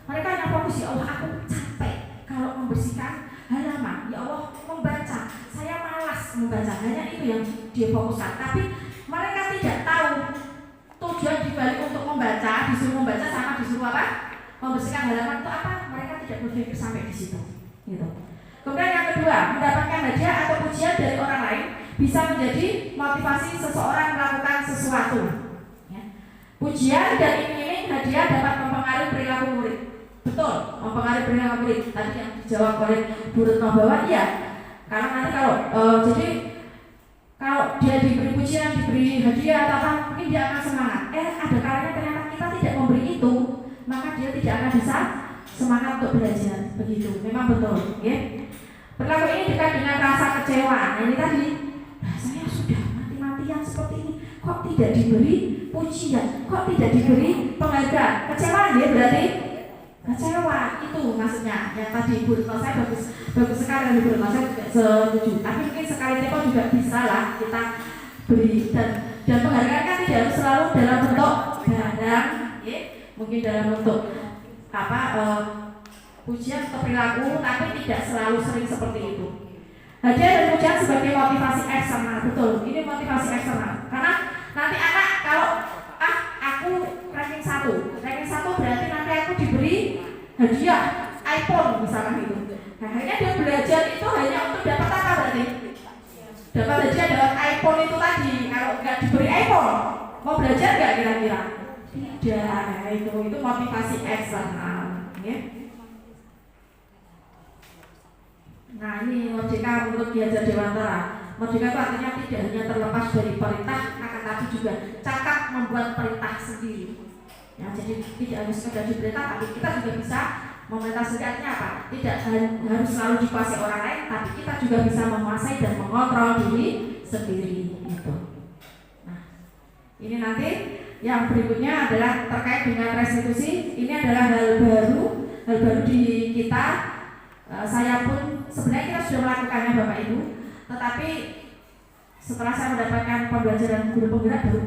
Mereka hanya fokus, ya Allah aku capek kalau membersihkan halaman, ya Allah membaca, saya malas membaca. Hanya itu yang dia fokuskan. Tapi mereka tidak tahu tujuan dibalik untuk membaca, disuruh membaca sama disuruh membersihkan halaman itu apa. Mereka tidak berpikir sampai di situ. Gitu. Kemudian yang kedua, mendapatkan hadiah atau pujian dari orang lain bisa menjadi motivasi seseorang melakukan sesuatu. Pujian dan iming-iming hadiah dapat mempengaruhi perilaku murid. Betul, mempengaruhi perilaku murid. Tadi yang dijawab oleh Bu Retno bahwa iya. Karena nanti kalau dia diberi pujian, diberi hadiah atau apa, mungkin dia akan semangat. Ada kalanya ternyata kita tidak memberi itu, maka dia tidak akan bisa semangat untuk belajar. Begitu, memang betul. Perilaku ini dekat dengan rasa kecewa. Nah ini tadi, saya sudah mati-matian seperti ini, kok tidak diberi pujian, kok tidak diberi penghargaan? Kecewa ya berarti? Kecewa, itu maksudnya. Yang tadi Bu Retno saya bagus sekali, Bu Retno saya juga setuju. Tapi mungkin sekali tempo juga bisa lah kita beri. Dan penghargaan kan tidak harus selalu dalam bentuk barang, mungkin dalam bentuk pujian atau perilaku, tapi tidak selalu sering seperti itu. Hadiah dan pujian sebagai motivasi eksternal, betul. Ini motivasi eksternal. Karena nanti anak kalau aku ranking 1 berarti nanti aku diberi hadiah iPhone misalkan itu. Nah, akhirnya dia belajar itu hanya untuk dapat apa berarti? Dapat hadiah dapat iPhone itu tadi. Kalau nggak diberi iPhone, mau belajar nggak kira-kira? Tidak. Itu motivasi eksternal. Ya. Nah, ini merdeka menurut Ki Hajar Dewantara. Merdeka itu artinya tidak hanya terlepas dari perintah, akan tapi juga cakap membuat perintah sendiri. Ya, jadi tidak harus sekedar diperintah, tapi kita juga bisa memerintah sendiri. Artinya apa? Tidak harus selalu dikuasai orang lain, tapi kita juga bisa menguasai dan mengontrol diri sendiri. Gitu. Nah, ini nanti yang berikutnya adalah terkait dengan restitusi. Ini adalah hal baru di kita. Saya pun sebenarnya kita sudah melakukannya Bapak Ibu, tetapi setelah saya mendapatkan pembelajaran guru penggerak baru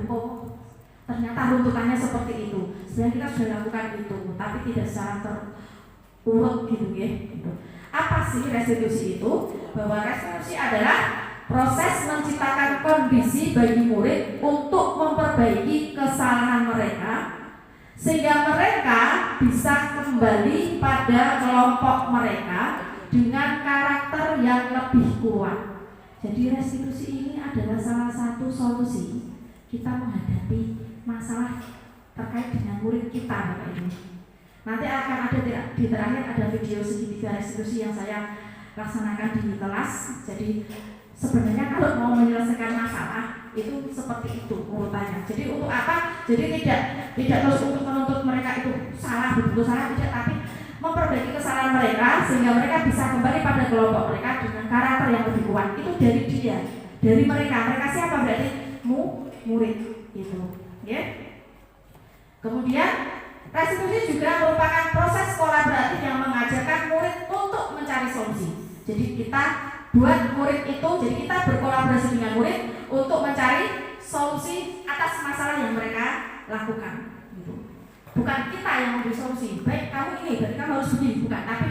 ternyata runtutannya seperti itu. Sebenarnya kita sudah lakukan itu, tapi tidak secara terurut gitu ya. Gitu. Apa sih restitusi itu? Bahwa restitusi adalah proses menciptakan kondisi bagi murid untuk memperbaiki kesalahan mereka sehingga mereka bisa kembali pada kelompok mereka dengan karakter yang lebih kuat. Jadi restitusi ini adalah salah satu solusi kita menghadapi masalah terkait dengan murid kita, Bapak Ibu. Nanti akan ada di terakhir ada video segitiga restitusi yang saya laksanakan di kelas. Jadi sebenarnya kalau mau menyelesaikan masalah itu seperti itu urutannya. Jadi untuk apa? Jadi tidak terus untuk menuntut mereka itu salah, betul salah tidak, tapi memperbaiki kesalahan mereka sehingga mereka bisa kembali pada kelompok mereka dengan karakter yang lebih kuat. Itu dari dia, dari mereka. Mereka siapa berarti? Murid itu, ya. Kemudian restitusi juga merupakan proses kolaboratif yang mengajarkan murid untuk mencari solusi. Jadi kita buat murid itu, jadi kita berkolaborasi dengan murid untuk mencari solusi atas masalah yang mereka lakukan. Gitu. Bukan kita yang memberi solusi, baik kamu ini, berarti kamu harus begini, bukan. Tapi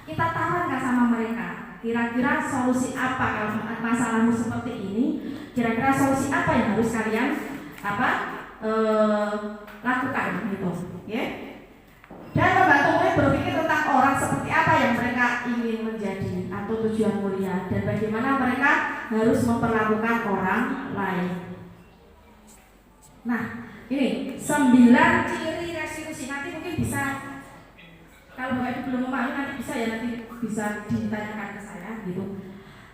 kita tawarkan sama mereka, kira-kira solusi apa kalau masalahmu seperti ini, kira-kira solusi apa yang harus kalian lakukan, gitu, ya. Dan membantu murid berpikir tentang orang seperti apa yang mereka ingin menjadi atau tujuan mulia dan bagaimana mereka harus memperlakukan orang lain. Nah, ini 9 ciri restitusi. Nanti mungkin bisa, kalau Bapak Ibu belum memahami nanti bisa ya, nanti bisa ditanyakan ke saya gitu.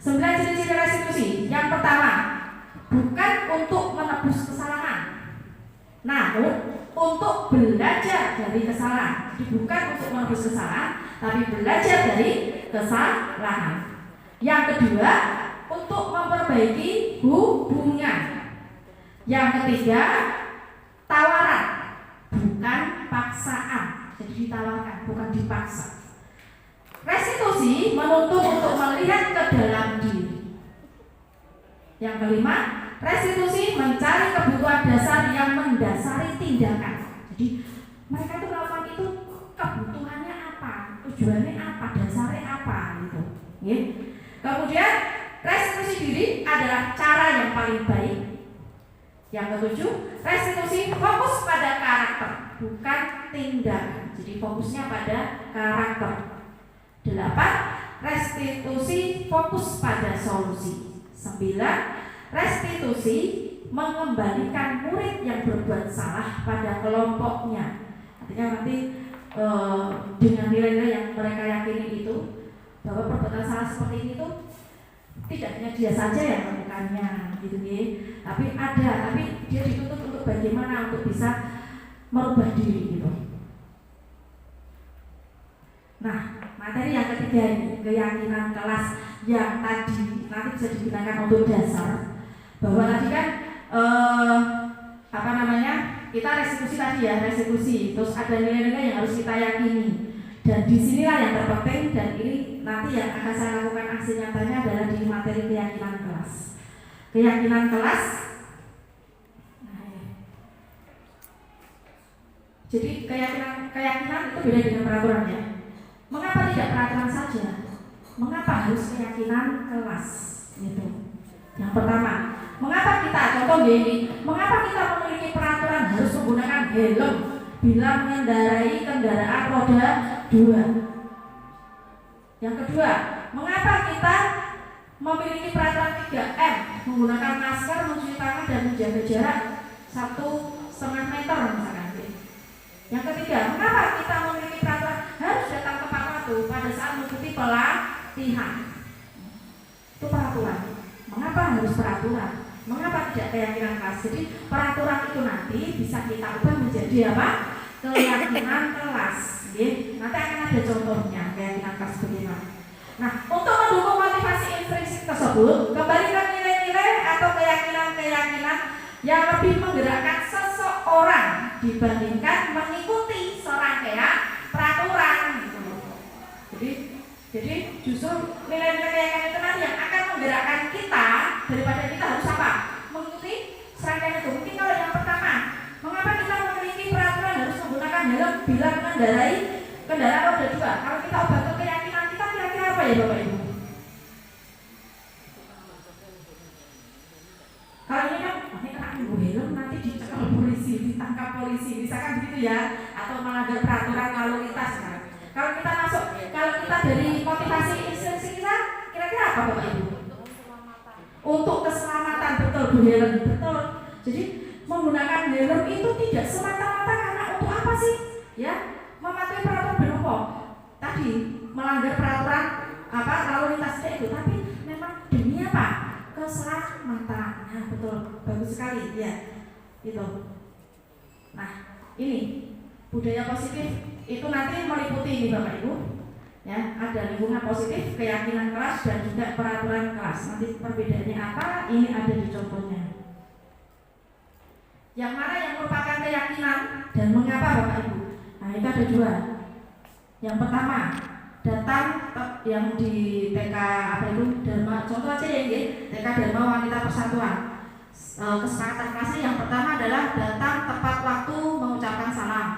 9 ciri-ciri restitusi. Yang pertama, bukan untuk menebus kesalahan, namun untuk belajar dari kesalahan. Jadi bukan untuk menebus kesalahan, tapi belajar dari kesalahan. Yang kedua, untuk memperbaiki hubungan. Yang ketiga, tawaran, bukan paksaan. Jadi ditawarkan, bukan dipaksa. Restitusi menuntut untuk melihat ke dalam diri. Yang kelima, restitusi mencari kebutuhan dasar yang mendasari tindakan. Jadi mereka itu melakukan itu kebutuhannya apa, tujuannya apa, dasarnya apa gitu. Ya. Kemudian restitusi diri adalah cara yang paling baik. Yang ketujuh, restitusi fokus pada karakter, bukan tindakan. Jadi fokusnya pada karakter. 8. Restitusi fokus pada solusi. 9. Restitusi mengembalikan murid yang berbuat salah pada kelompoknya. Artinya nanti dengan nilai-nilai yang mereka yakini itu, bahwa perbuatan salah seperti ini tuh tidak hanya dia saja yang melakukannya, gitu ya. Tapi dia dituntut untuk bagaimana untuk bisa merubah diri, gitu. Nah, materi yang ketiga ini, keyakinan kelas yang tadi nanti bisa digunakan untuk dasar. Bahwa tadi kan kita restitusi tadi ya, restitusi, terus ada nilai-nilai yang harus kita yakini. Dan disinilah yang terpenting, dan ini nanti yang akan saya lakukan aksi nyatanya adalah di materi keyakinan kelas. Keyakinan kelas. Jadi keyakinan itu beda dengan peraturan ya. Mengapa tidak peraturan saja? Mengapa harus keyakinan kelas? Gitu. Yang pertama, mengapa kita, contoh gini, mengapa kita memiliki peraturan harus menggunakan helm bila mengendarai kendaraan roda 2? Yang kedua, mengapa kita memiliki peraturan 3M menggunakan masker, mencuci tangan dan menjaga jarak 1,5 meter misalkan? Yang ketiga, mengapa kita memiliki peraturan harus datang tepat waktu pada saat mengikuti pelatihan? Itu peraturan. Mengapa harus peraturan? Mengapa tidak keyakinan kelas? Jadi peraturan itu nanti bisa kita ubah menjadi apa? Keyakinan kelas. Nanti akan ada contohnya keyakinan kelas bagaimana. Nah, untuk mendukung motivasi intrinsik tersebut, kembalikan nilai-nilai atau keyakinan-keyakinan yang lebih menggerakkan seseorang dibandingkan mengikuti serangkaian peraturan gitu. Jadi justru nilai-nilai keyakinan itu nanti yang akan menggerakkan kita daripada kita harus apa? Mengikuti serangkaian itu. Mungkin kalau yang pertama, mengapa kita memiliki peraturan harus menggunakan helm bila mengendarai kendaraan roda 2? Kalau kita ubah ke keyakinan kita kira-kira apa ya Bapak Ibu? Kalau ini kan helm nanti dicekal polisi, ditangkap polisi, misalkan begitu ya, atau melanggar peraturan lalu lintas. Kalau kita masuk, kalau kita dari motivasi intrinsik kita, kira-kira apa Bapak Ibu? Untuk keselamatan, betul Bu Helen, betul. Jadi menggunakan helm itu tidak semata-mata karena untuk apa sih? Ya, mematuhi peraturan berupa tadi melanggar peraturan apa lalu lintas itu, tapi memang demi apa? Keselamatan. Nah, betul, bagus sekali ya. Itu. Nah, ini budaya positif itu nanti meliputi ini Bapak Ibu. Ya, ada lingkungan positif, keyakinan kelas dan juga peraturan kelas. Nanti perbedaannya apa? Ini ada di contohnya. Yang mana yang merupakan keyakinan dan mengapa Bapak Ibu? Nah, itu ada dua. Yang pertama, datang yang di TK apa itu Dharma, contoh aja ya, TK Dharma Wanita Persatuan. Kesepakatan kelasnya yang pertama adalah datang tepat waktu mengucapkan salam,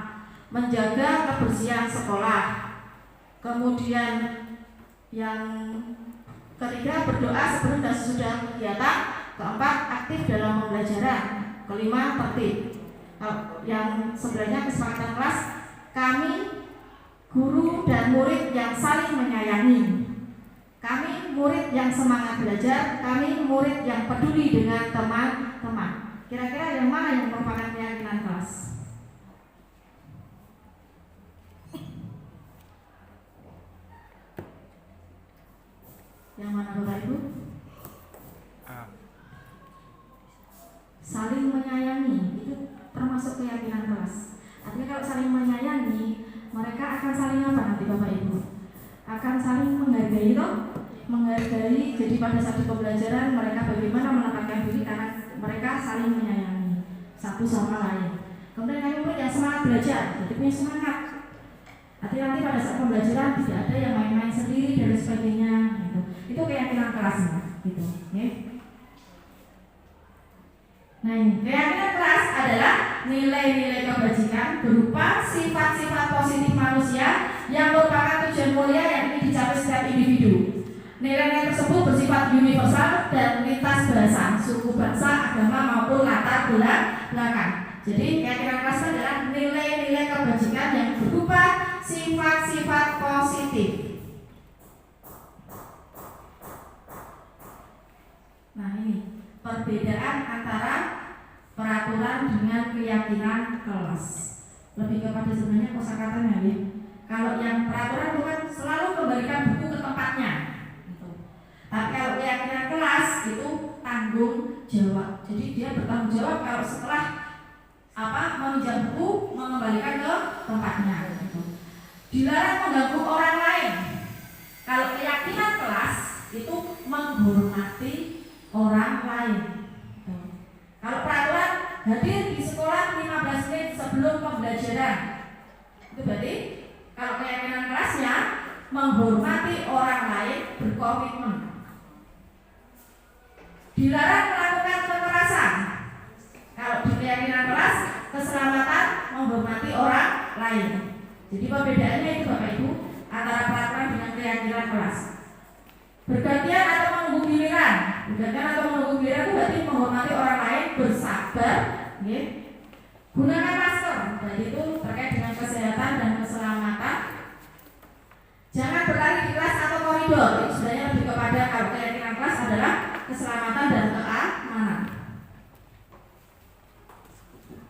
menjaga kebersihan sekolah. Kemudian yang ketiga, berdoa sebelum dan sesudah kegiatan. Keempat, aktif dalam pembelajaran. Kelima, tertib. Yang sebenarnya kesepakatan kelas, kami guru dan murid yang saling menyayangi. Kami murid yang semangat belajar. Kami murid yang peduli dengan teman-teman. Kira-kira yang mana yang merupakan keyakinan kelas? Yang mana Bapak Ibu? Saling menyayangi itu termasuk keyakinan kelas. Artinya kalau saling menyayangi, mereka akan saling apa nanti Bapak Ibu? Akan saling menghargai itu, menghargai. Jadi pada saat pembelajaran mereka bagaimana menempatkan diri karena mereka saling menyayangi satu sama lain. Kemudian kami murid yang semangat belajar, jadi punya semangat. Artinya nanti pada saat pembelajaran tidak ada yang main-main sendiri dan sebagainya. Gitu. Itu keyakinan kelasnya, gitu. Ya. Nah, keyakinan kelas adalah nilai-nilai kebajikan berupa sifat-sifat positif manusia yang merupakan tujuan mulia yang ingin dicapai setiap individu. Nilai-nilai tersebut bersifat universal dan lintas bahasa, suku, bangsa, agama maupun latar belakang. Jadi keyakinan kelas adalah nilai-nilai kebajikan yang berupa sifat-sifat positif. Nah, ini perbedaan antara peraturan dengan keyakinan kelas. Lebih kepada sebenarnya kosakatanya ya. Kalau yang peraturan itu kan selalu kembalikan buku ke tempatnya gitu. Tapi kalau keyakinan kelas itu tanggung jawab. Jadi dia bertanggung jawab kalau setelah meminjam buku mengembalikan ke tempatnya gitu. Dilarang mengganggu orang lain. Kalau keyakinan kelas itu menghormati orang lain. Kalau peraturan hadir di sekolah 15 menit sebelum pembelajaran, itu berarti kalau keyakinan kelasnya menghormati orang lain, berkomitmen. Dilarang melakukan kekerasan. Kalau di keyakinan kelas, keselamatan menghormati orang lain. Jadi perbedaannya itu Bapak Ibu antara peraturan dengan keyakinan kelas. Bergantian atau menunggu giliran. Bergantian atau menunggu giliran itu berarti menghormati orang lain, bersabar, ya. Gunakan masker, dan itu terkait dengan kesehatan dan keselamatan. Jangan berlari di kelas atau koridor. Itu sebenarnya lebih kepada kalau keyakinan kelas adalah keselamatan dan keamanan.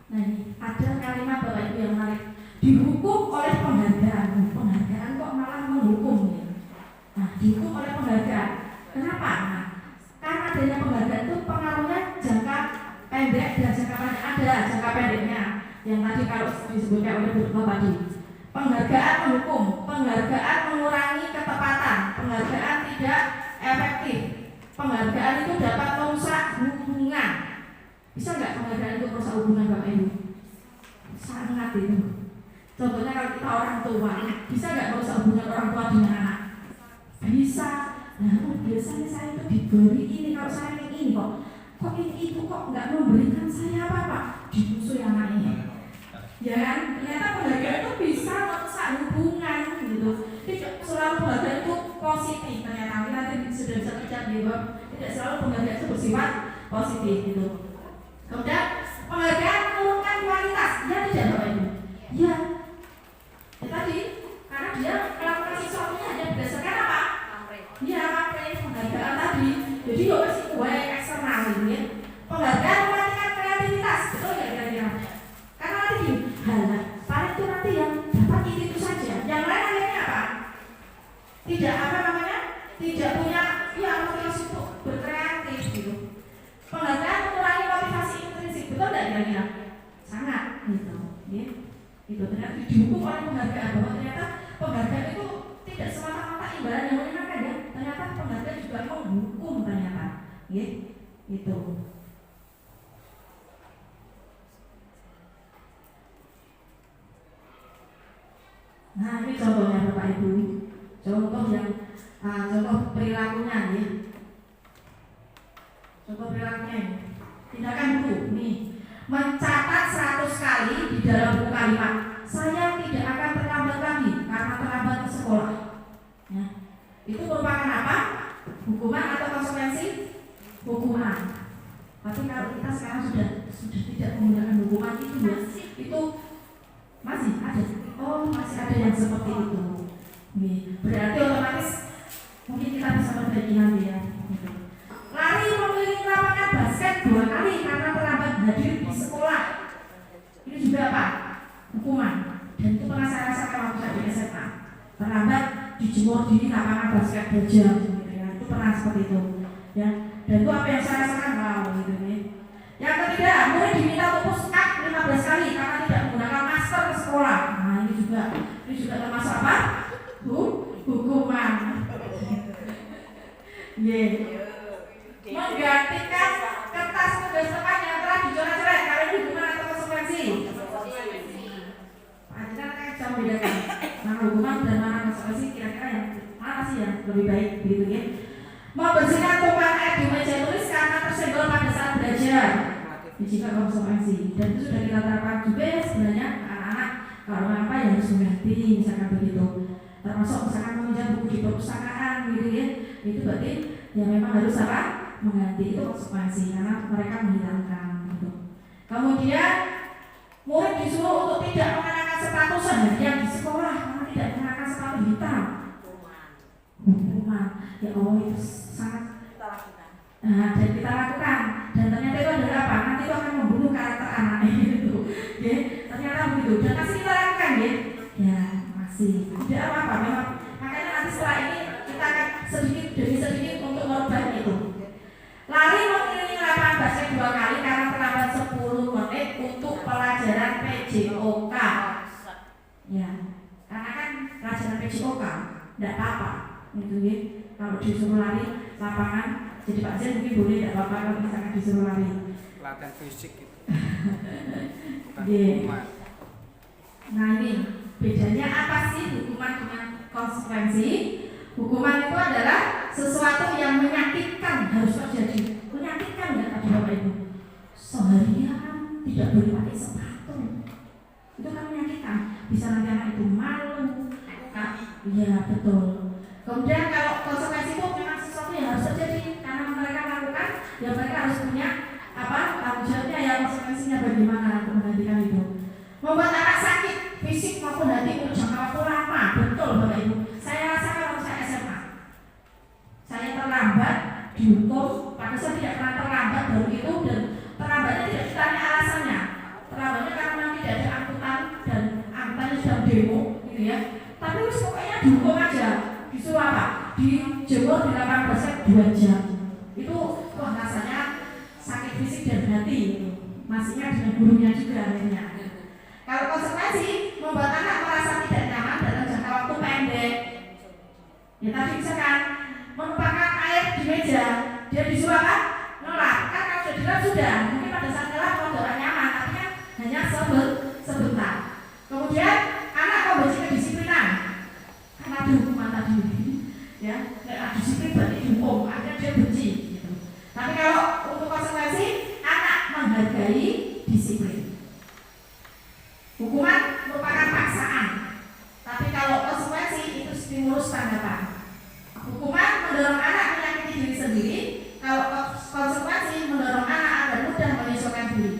Nah ini ada kalimat Bapak Ibu yang menarik. Dihukum oleh penghargaan. Penghargaan kok malah menghukum ya? Nah dihukum oleh penghargaan. Kenapa? Nah, karena adanya penghargaan itu pengaruhnya jangka pendek dan jangka panjang. Ada jangka pendeknya yang tadi kalau disebutkan oleh Bu tadi. Penghargaan menghukum, penghargaan mengurangi ketepatan, penghargaan tidak efektif. Penghargaan itu dapat merusak hubungan. Bisa nggak penghargaan itu merusak hubungan Bapak Ibu? Sangat itu. Contohnya kalau kita orang tua, bisa nggak merusak hubungan orang tua dengan anak? Bisa. Nah, biasanya saya itu diberi ini, kalau saya ini kok ini ibu kok nggak memberikan saya apa-apa? Dimusuhi anak ini. Ya kan? Ternyata penghargaan itu bisa merusak hubungan gitu. Tidak selalu penghargaan itu positif. Ternyata nanti sudah bisa terjadi tidak selalu penghargaan itu bersifat positif gitu. Kemudian penghargaan menurunkan kualitas. Ya tidak Bapak Ibu? Ya. Tadi karena dia melakukan sesuatunya hanya berdasarkan apa? Ya pamrih penghargaan tadi. Jadi ya masih kue eksternal gitu ya. Penghargaan mematikan kreativitas. Betul nggak kira-kira? Karena nanti paling itu nanti yang dapat itu saja. Yang lain akhirnya apa? Tidak apa namanya? Tidak punya motivasi untuk berkreatif gitu. Penghargaan mengurangi motivasi intrinsik. Betul nggak kira-kira? Sangat gitu. Ya. Itu ternyata dihukum oleh penghargaan bahwa ternyata penghargaan itu tidak semata-mata imbalan yang menyenangkan ya. Ternyata penghargaan juga menghukum ternyata. Ya. Itu. Nah ini contohnya Bapak Ibu. Contoh yang contoh perilakunya ya. Contoh perilakunya ini. Tindakan guru nih. Mencatat 100 kali di dalam buku kalimat. Saya tidak akan terlambat lagi karena terlambat ke sekolah. Ya. Itu merupakan apa? Hukuman atau konsekuensi? Hukuman. Tapi kalau kita sekarang sudah tidak menggunakan hukuman itu ya, itu masih ada. Oh masih ada yang seperti itu. Nih, berarti otomatis mungkin kita bisa perbaiki nanti ya. Lari mengelilingi lapangan basket 2 kali karena terlambat hadir di sekolah. Ini juga apa? Hukuman. Dan itu pernah saya rasakan waktu saya di SMA. Terlambat dijemur di lapangan basket 2 jam. Ya, itu pernah seperti itu. Ya. Dan itu apa yang saya rasakan? Wow, gitu nih. Yang ketiga, murid diminta untuk push up 15 kali karena tidak menggunakan masker ke sekolah. Nah, ini juga termasuk apa? Hukuman. Yeah. Menggantikan kertas tugas teman yang telah dicoret-coret. Kalau ini hukuman atau konsekuensi? Kita akan bisa membedakan mana hukuman dan mana konsekuensi. Kira-kira yang mana sih yang lebih baik begitu ya? Membersihkan tumpahan air di meja tulis karena tersenggol pada saat belajar. Ini juga konsekuensi. Dan itu sudah kita terapkan juga ya sebenarnya anak-anak. Kalau apa yang harus mengganti misalkan begitu. Termasuk misalkan meminjam buku di perpustakaan gitu ya. Itu berarti ya memang harus apa? Mengganti. Itu konsekuensi karena mereka menghilangkan gitu. Kemudian murid disuruh untuk tidak mengenakan sepatu seharian di sekolah karena tidak mengenakan sepatu hitam. Hukuman. Ya Allah itu sangat kita lakukan. Dan kita lakukan. Dan ternyata itu adalah apa? Nanti itu akan membunuh karakter anak itu. Ya, ternyata begitu. Dan masih kita lakukan ya. Ya masih. Tidak apa-apa. Memang makanya nanti setelah ini kita akan sedikit demi sedikit untuk merubah itu. Lari mengelilingi lapangan basket 2 kali karena terlambat 10 menit untuk pelajaran PJOK. Ya, karena kan pelajaran PJOK tidak apa-apa, gitu ya. Kalau disuruh lari lapangan, jadi Pak Zen mungkin boleh tidak apa-apa kalau misalkan disuruh lari. Latihan fisik gitu. Yeah. Nah ini bedanya apa sih hukuman dengan konsekuensi? Hukuman itu adalah sesuatu yang menyakitkan harus terjadi. Menyakitkan ya tadi Bapak Ibu. Seharian tidak boleh pakai sepatu. itu kan menyakitkan. Bisa nanti anak itu malu. Iya betul. Kemudian kalau konsekuensi itu memang sesuatu yang harus terjadi karena mereka lakukan, ya mereka harus punya tanggung jawabnya ya, konsekuensinya bagaimana untuk menggantikan itu. Membuat anak sakit fisik maupun hati untuk jangka waktu lama, betul Bapak Ibu. Saya rasakan waktu saya SMA. Saya terlambat dihukum, padahal saya tidak pernah terlambat baru itu, dan terlambatnya tidak ditanya alasannya. Terlambatnya karena memang tidak ada angkutan dan angkutannya sedang demo, gitu ya. Tapi pokoknya dihukum aja, disuruh apa? Dijemur di lapangan basket 2 jam. Itu wah rasanya sakit fisik dan hati. Masihnya dengan gurunya juga akhirnya. Kalau konsekuensi membuat anak merasa tidak nyaman dalam jangka waktu pendek. Ya tadi misalkan menumpahkan air di meja, dia disuruh apa? Nolak. Kan kalau sudah dilap sudah, mungkin pada saat ngelap kalau tidak nyaman, artinya hanya sebentar. Kemudian anak membenci kedisiplinan karena ada hukuman tadi, ya, disiplin berarti dihukum, akhirnya dia benci. Gitu. Tapi kalau untuk konsekuensi, anak menghargai disiplin. Hukuman merupakan paksaan, tapi kalau konsekuensi itu stimulus tanggapan. Hukuman mendorong anak menyakiti diri sendiri, kalau konsekuensi mendorong anak agar mudah menyesuaikan diri.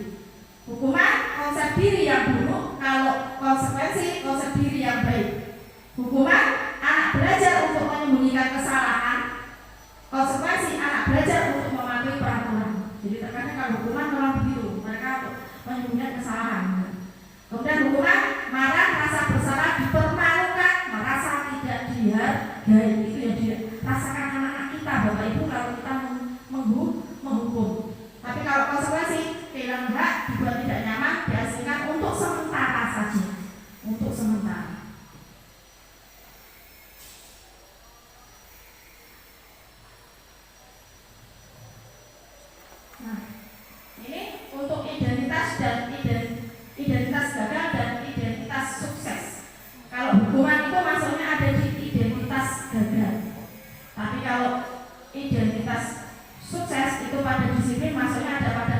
Hukuman konsep diri yang buruk, kalau konsekuensi konsep diri yang baik. Hukuman anak belajar untuk menyembunyikan kesalahan, konsekuensi anak belajar untuk mematuhi peraturan. Jadi terkadang kalau hukuman memang begitu, mereka menyembunyikan kesalahan. Kemudian hukuman marah, rasa bersalah, dipermalukan, merasa tidak dihargai. Itu yang dirasakan anak-anak kita, Bapak Ibu, kalau kita menghukum. Tapi kalau konsekuensi kehilangan hak, dibuat tidak nyaman, dihasilkan untuk sementara saja, untuk sementara. Nah, ini untuk identitas dan identitas gagal dan identitas sukses. Kalau hukuman itu maksudnya ada di identitas gagal. Tapi kalau identitas sukses itu pada disiplin, maksudnya ada pada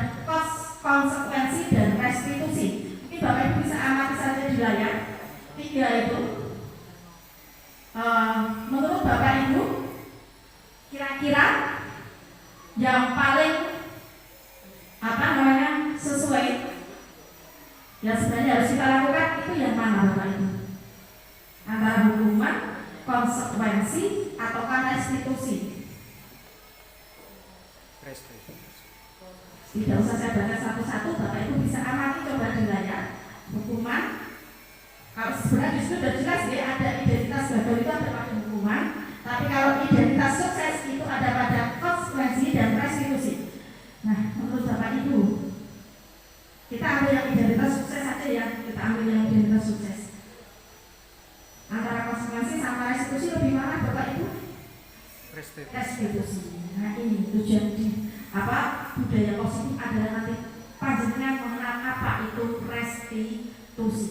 konsekuensi dan restitusi. Ini Bapak Ibu bisa amati saja di layar. 3 itu. Menurut Bapak Ibu, kira-kira yang paling sesuai yang sebenarnya harus kita lakukan itu yang mana Bapak Ibu? Antara hukuman, konsekuensi, ataukah restitusi? Tidak usah saya baca satu-satu, Bapak Ibu bisa amati coba di layar. Hukuman, kalau sebenarnya sudah jelas ya, ada identitas gagal itu ada pada hukuman, tapi kalau identitas sukses itu ada pada konsekuensi dan restitusi. Nah, menurut Bapak Ibu, kita ambil yang identitas sukses saja ya, kita ambil yang identitas sukses. Antara konsekuensi sama restitusi lebih mana Bapak Ibu? Restitusi. Nah ini tujuan budaya positif adalah nanti panjenengan mengenal apa itu restitusi.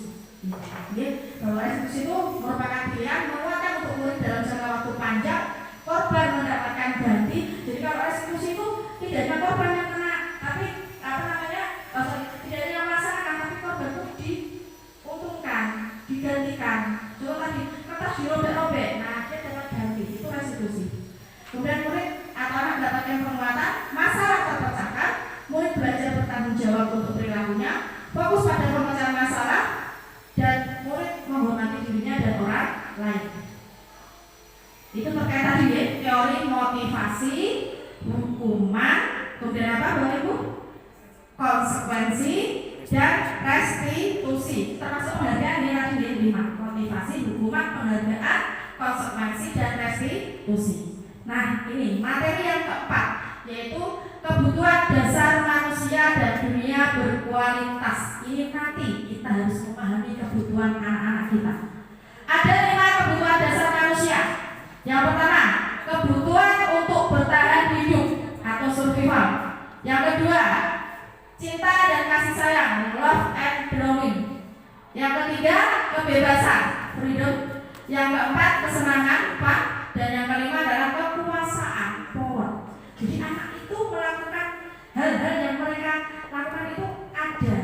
Ya, bahwa restitusi itu merupakan pilihan menguatkan untuk murid dalam jangka waktu panjang, korban mendapatkan ganti. Jadi kalau restitusi itu tidak hanya korban yang kena, tapi tidak ada yang melaksanakan, tapi korban itu diuntungkan, digantikan. Contoh tadi kertas dirobek-robek, nah dia dapat ganti, itu restitusi. Kemudian murid atau anak mendapatkan penguatan, masalah terpecahkan, murid belajar bertanggung jawab untuk perilakunya, fokus pada pemecahan masalah, dan murid menghormati dirinya dan orang lain. Itu terkait tadi ya, teori motivasi, hukuman, kemudian apa Bapak Ibu? Konsekuensi dan restitusi, termasuk penghargaan yang tadi 5: motivasi, hukuman, penghargaan, konsekuensi dan restitusi. Nah ini materi yang keempat, yaitu kebutuhan dasar manusia dan dunia berkualitas. Ini nanti kita harus memahami kebutuhan anak-anak kita. Ada 5 kebutuhan dasar manusia. Yang pertama, kebutuhan untuk bertahan hidup atau survival. Yang kedua, cinta dan kasih sayang, love and belonging. Yang ketiga, kebebasan, freedom. Yang keempat, kesenangan, fun. Dan yang kelima adalah kekuasaan, power. Jadi anak itu melakukan hal-hal yang mereka lakukan itu ada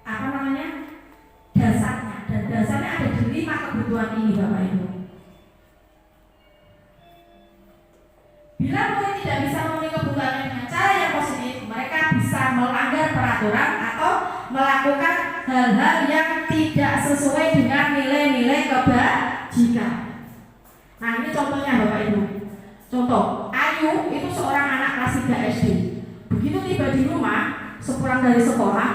dasar Bila murid tidak bisa memenuhi kebutuhannya dengan cara yang positif, mereka bisa melanggar peraturan atau melakukan hal-hal yang tidak sesuai dengan nilai-nilai kebajikan. Nah, ini contohnya Bapak Ibu. Contoh, Ayu itu seorang anak kelas 3 SD. Begitu tiba di rumah, sepulang dari sekolah,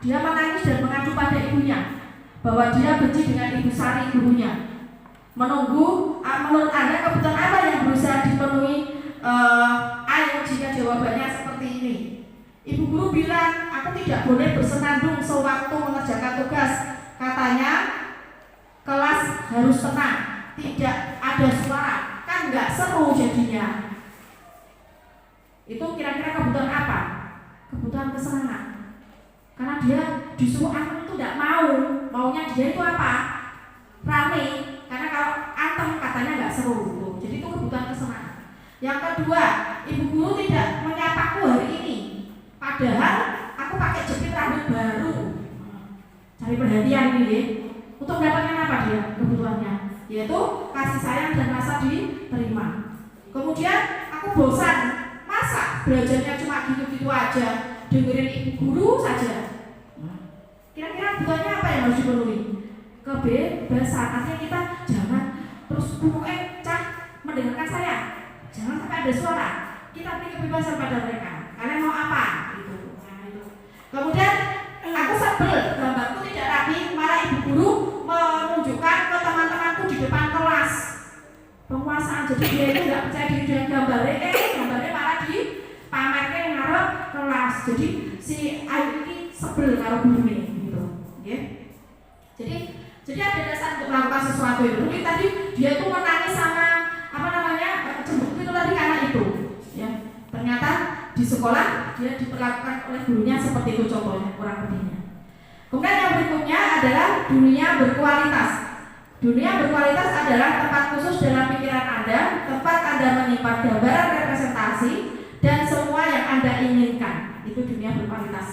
dia menangis dan mengacu pada ibunya bahwa dia benci dengan Ibu Sari, gurunya. Menunggu, menurut Anda kebutuhan apa yang berusaha dipenuhi Ayu jika jawabannya seperti ini? Ibu guru bilang, aku tidak boleh bersenandung sewaktu mengerjakan tugas. Katanya, kelas harus tenang, tidak ada suara, kan nggak seru jadinya. Itu kira-kira kebutuhan apa? Kebutuhan kesenangan. Karena dia disuruh antem itu tidak mau, maunya dia itu apa? Rame. Karena kalau antem katanya nggak seru gitu. Jadi itu kebutuhan kesenangan. Yang kedua, ibu guru tidak menyapaku hari ini. Padahal aku pakai jepit rambut baru. Cari perhatian ini. Untuk mendapatkan apa dia kebutuhannya? Yaitu kasih sayang dan rasa diterima. Kemudian aku bosan, masa belajarnya cuma gitu-gitu aja, dengerin ibu guru saja. Kira-kira kebutuhannya apa yang harus dipenuhi? Kebebasan. Artinya kita jangan terus cah mendengarkan saya, jangan sampai ada suara. Kita beri kebebasan pada mereka. Kalian mau apa? Gitu. Nah, itu. Kemudian aku sebel, gambarku tidak rapi, malah ibu guru menunjukkan ke teman-temanku di depan kelas. Penguasaan, jadi dia itu tidak percaya diri dengan gambarnya malah dipamerkan ngarep kelas. Jadi si Ayu ini sebel karo gurunya gitu. Okay? Jadi ada dasar untuk melakukan sesuatu itu. Mungkin tadi dia itu menangis sama cemburu itu tadi karena itu. Ya, ternyata di sekolah dia diperlakukan oleh gurunya seperti itu contohnya, kurang lebihnya. Kemudian yang berikutnya adalah dunia berkualitas. Dunia berkualitas adalah tempat khusus dalam pikiran Anda, tempat Anda menyimpan gambaran representasi dan semua yang Anda inginkan. Itu dunia berkualitas.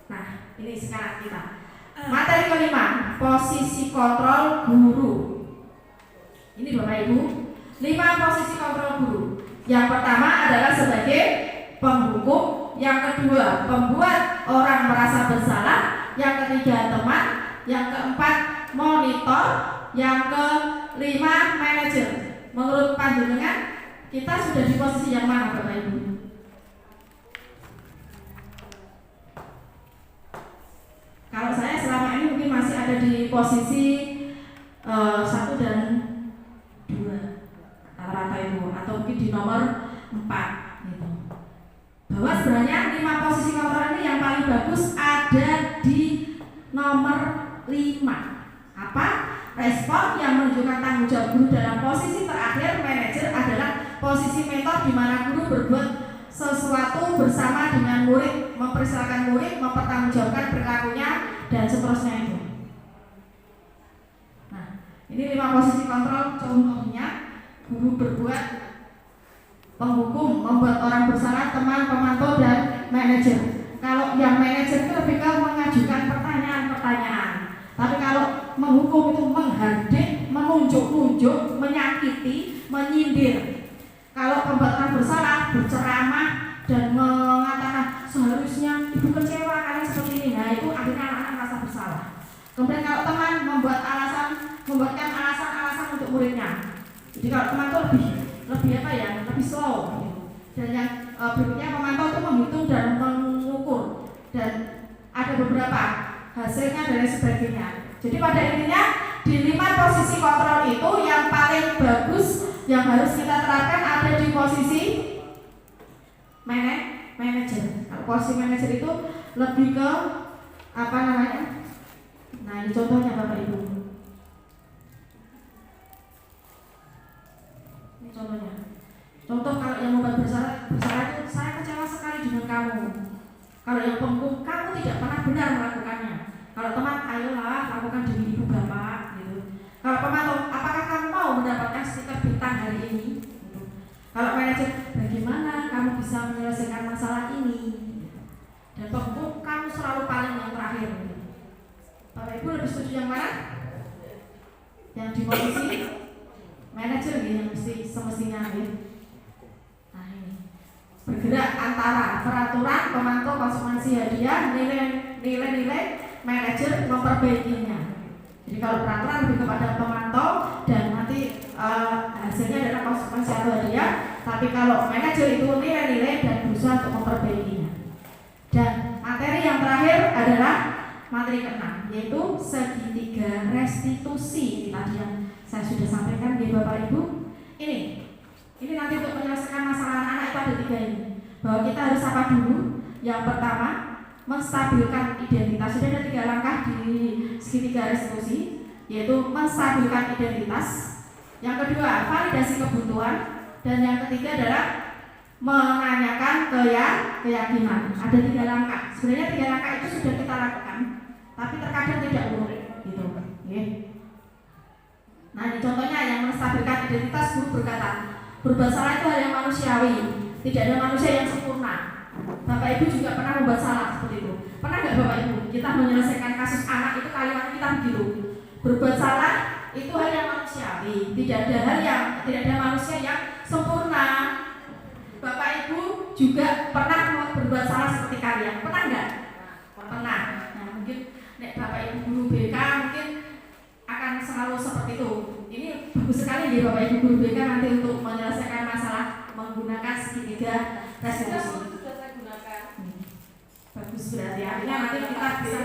Nah, ini sekarang kita. Materi kelima, posisi kontrol guru. Ini Bapak Ibu, 5 posisi kontrol guru. Yang pertama adalah sebagai penghukum, yang kedua pembuat orang merasa bersalah, yang ketiga teman, yang keempat monitor, yang kelima manajer. Menurut panjenengan kita sudah di posisi yang mana Bapak Ibu? Kalau saya selama ini mungkin masih ada di posisi 1 dan 2 rata-rata itu, atau mungkin di nomor 4 gitu. Bahwa sebenarnya 5 posisi kontrol ini yang paling bagus ada di nomor 5. Apa? Respon yang menunjukkan tanggung jawab guru dalam posisi terakhir manajer adalah posisi mentor di mana guru berbuat sesuatu bersama dengan murid, mempersilahkan murid mempertanggungjawabkan perilakunya dan seterusnya itu. Nah, ini 5 posisi kontrol. Contohnya guru berbuat penghukum, membuat orang bersalah, teman, pemantau, dan manajer. Kalau yang manajer itu lebih ke mengajukan pertanyaan-pertanyaan. Tapi kalau menghukum itu menghardik, menunjuk-nunjuk, menyakiti, menyindir. Kalau pembuat orang bersalah, berceramah dan mengatakan seharusnya ibu kecewa kalian seperti ini. Nah, itu akhirnya anak-anak merasa bersalah. Kemudian kalau teman membuatkan alasan-alasan untuk muridnya. Jadi kalau teman itu lebih slow. Dan yang berikutnya pemantau itu menghitung dan mengukur, dan ada beberapa hasilnya dan sebagainya. Jadi pada intinya di 5 posisi kontrol itu yang paling bagus yang harus kita terapkan ada di posisi manajer. Kalau posisi manajer itu lebih ke apa namanya? Nah, ini contohnya Bapak Ibu. Ini contohnya. Contoh kalau yang membuat bersalah itu, saya kecewa sekali dengan kamu. Kalau yang penghukum, kamu tidak pernah benar melakukannya. Kalau teman, ayolah lakukan demi ibu bapak gitu. Kalau pemantau, apakah kamu mau mendapatkan stiker bintang hari ini? Gitu. Kalau manajer, bagaimana kamu bisa menyelesaikan masalah ini? Gitu. Dan penghukum, kamu selalu paling yang terakhir. Gitu. Bapak Ibu lebih setuju yang mana? Yang di posisi manajer gitu, yang mesti semestinya gitu. Nah ini bergerak antara peraturan pemantau konsumsi hadiah, nilai-nilai manajer memperbaikinya. Jadi kalau peraturan lebih kepada pemantau dan nanti hasilnya adalah konsumsi atau hadiah, tapi kalau manajer itu nilai-nilai dan berusaha untuk memperbaikinya. Dan materi yang terakhir adalah materi ke-6, yaitu segitiga restitusi. Ini tadi yang saya sudah sampaikan di Bapak Ibu. Ini nanti untuk menyelesaikan masalah anak itu ada 3 ini. Bahwa kita harus apa dulu? Yang pertama, menstabilkan identitas. Sudah ada 3 langkah di segitiga restitusi, yaitu menstabilkan identitas. Yang kedua, validasi kebutuhan. Dan yang ketiga adalah menanyakan keyakinan. Ada 3 langkah. Sebenarnya 3 langkah itu sudah kita lakukan, tapi terkadang tidak urut, gitu. Okay. Nah, ini contohnya yang menstabilkan identitas. Guru berkata, berbuat salah itu hal yang manusiawi. Tidak ada manusia yang sempurna. Bapak Ibu juga pernah membuat salah seperti itu. Pernah nggak Bapak Ibu? Kita menyelesaikan kasus anak itu kalimat kita begitu. Berbuat salah itu hal yang manusiawi. Tidak ada manusia yang sempurna. Bapak Ibu juga pernah berbuat salah seperti kalian. Pernah nggak? Pernah. Nah, mungkin Bapak Ibu guru BK mungkin akan selalu seperti itu. Ini bagus sekali ya Bapak Ibu guru BK nanti untuk menyelesaikan masalah menggunakan segitiga restitusi. Sudah saya gunakan. Bagus berarti artinya nanti kita bisa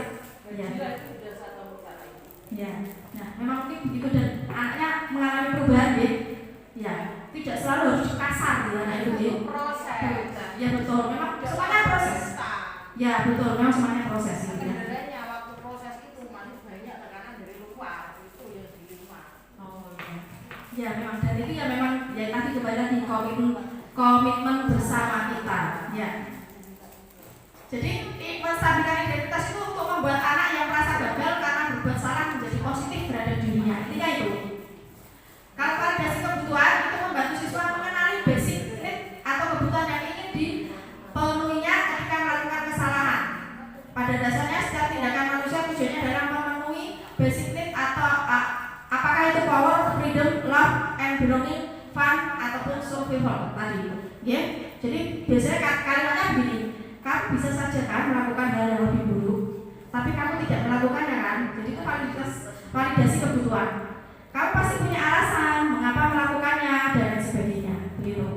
ya. Nah, memang mungkin begitu dan anaknya mengalami perubahan ya. Ya, tidak selalu harus kasar ya anak itu ya. Proses. Ya betul, memang semuanya proses. Ya betul, memang semuanya proses ya. Kendalanya waktu proses itu masih banyak tekanan dari luar, itu yang di rumah. Oh iya. Ya memang dan itu ya memang ya tadi kembali lagi komitmen bersama kita. Ya. Jadi menstabilkan identitas itu untuk membuat anak yang merasa gagal karena berbuat salah menjadi positif terhadap dirinya. Intinya itu. Kalau validasi kebutuhan itu membantu siswa mengenali basic need atau kebutuhan yang ingin dipenuhinya ketika melakukan kesalahan. Pada dasarnya setiap tindakan manusia tujuannya adalah memenuhi basic need atau apakah itu power, freedom, love, and belonging, fun ataupun survival tadi. Ya. Jadi biasanya kalimatnya begini. Kamu bisa saja kan melakukan hal yang lebih buruk, tapi kamu tidak melakukannya kan? Jadi itu validasi kebutuhan. Kamu pasti punya alasan mengapa melakukannya dan lain sebagainya. Begitu.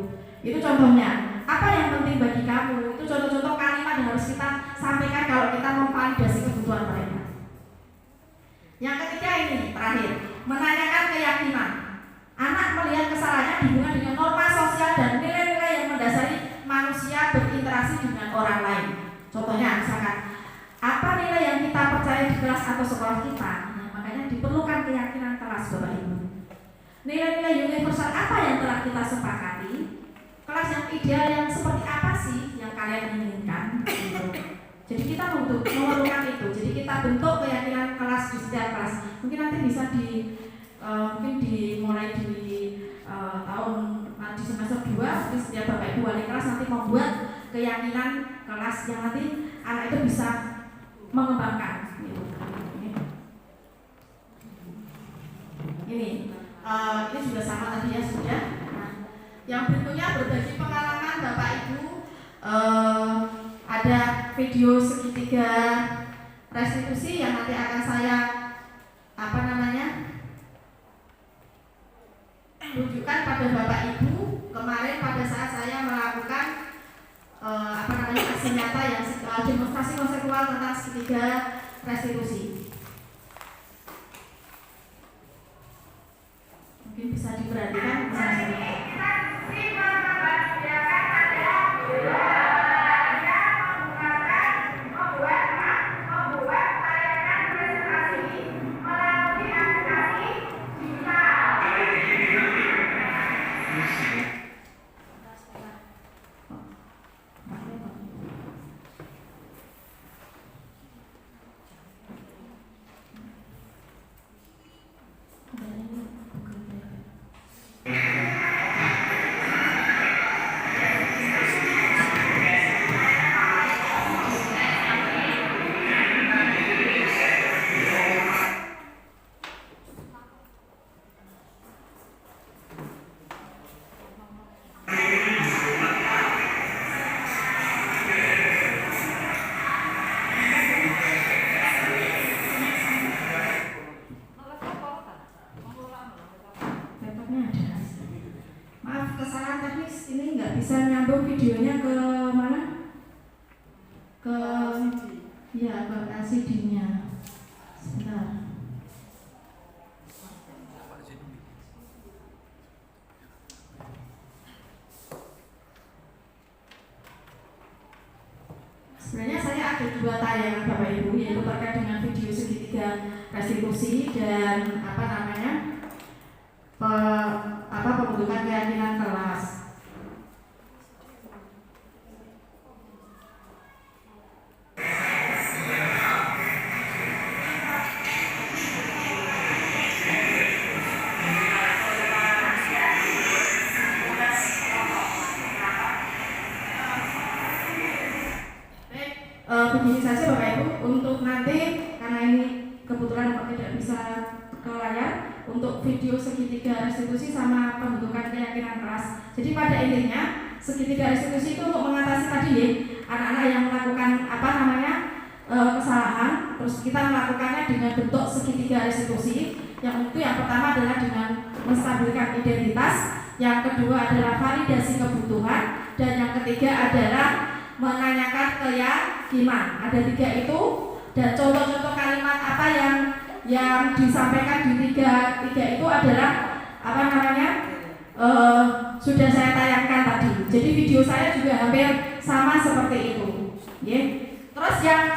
Itu contohnya. Apa yang penting bagi kamu? Itu contoh-contoh kalimat yang harus kita sampaikan kalau kita memvalidasi kebutuhan mereka. Yang ketiga ini terakhir, menanyakan keyakinan. Anak melihat kesalahannya dihubungkan dengan norma sosial dan nilai-nilai yang mendasari manusia berinteraksi dengan orang lain. Contohnya misalkan apa nilai yang kita percaya di kelas atau sekolah kita. Nah, makanya diperlukan keyakinan kelas Bapak Ibu. Nilai-nilai universal apa yang telah kita sepakati. Kelas yang ideal yang seperti apa sih yang kalian inginkan gitu. Jadi kita memerlukan itu. Jadi kita bentuk keyakinan kelas di setiap kelas. Mungkin nanti bisa mungkin dimulai di tahun di semester 2 di setiap Bapak Ibu wali kelas nanti membuat keyakinan kelas yang nanti anak itu bisa mengembangkan gitu. Ini juga sama tadi ya sudah. Nah, yang berikutnya berbagi pengalaman Bapak Ibu. Ada video segitiga restitusi yang nanti akan saya tunjukkan pada Bapak Ibu kemarin pada saat saya melakukan aksi nyata yang demonstrasi konseptual tentang segitiga restitusi. Mungkin bisa diperhatikan kesalahan teknis, ini nggak bisa nyambung videonya ke mana? Ke ya ke LCD-nya. Sebentar. Sebenarnya saya ada 2 tayangan Bapak Ibu, yaitu terkait dengan video segitiga restitusi dan pembentukan keyakinan kelas. Begini saja Bapak Ibu, untuk nanti karena ini kebetulan Bapak tidak bisa ke layar, untuk video segitiga restitusi sama pembentukan keyakinan kelas. Jadi pada intinya segitiga restitusi itu untuk mengatasi tadi ya, anak-anak yang melakukan kesalahan, terus kita melakukannya dengan bentuk segitiga restitusi. Yang pertama adalah dengan menstabilkan identitas, yang kedua adalah validasi kebutuhan, dan yang ketiga adalah menanyakan keyakinan. Ada 3 itu, dan contoh-contoh kalimat apa yang disampaikan di tiga itu adalah sudah saya tayangkan tadi. Jadi video saya juga hampir sama seperti itu. Terus yang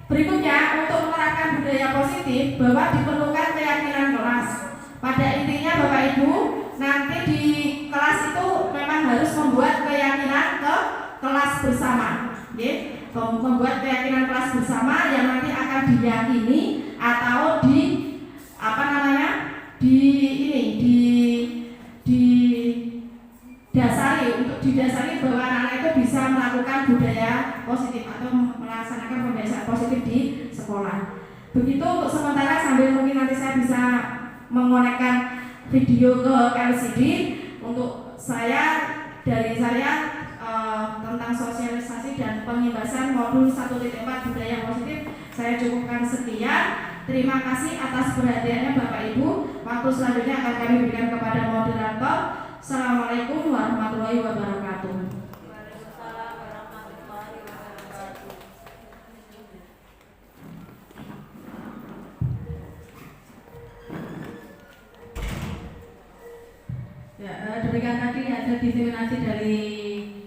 berikutnya, untuk menerapkan budaya positif bahwa diperlukan keyakinan kelas. Pada intinya Bapak Ibu, nanti di kelas itu memang harus membuat keyakinan kelas bersama, membuat keyakinan kelas bersama yang nanti akan diyakini atau didasari bahwa anak itu bisa melakukan budaya positif atau melaksanakan pembelajaran positif di sekolah. Begitu untuk sementara, sambil mungkin nanti saya bisa mengonekkan video ke LCD. Untuk dari saya tentang sosialisasi dan pengibasan modul 1.4 budaya positif saya cukupkan sekian. Terima kasih atas perhatiannya Bapak Ibu. Waktu selanjutnya akan kami berikan kepada moderator. Assalamualaikum warahmatullahi wabarakatuh. Waalaikumsalam warahmatullahi wabarakatuh. Ya, demikian tadi hasil diseminasi dari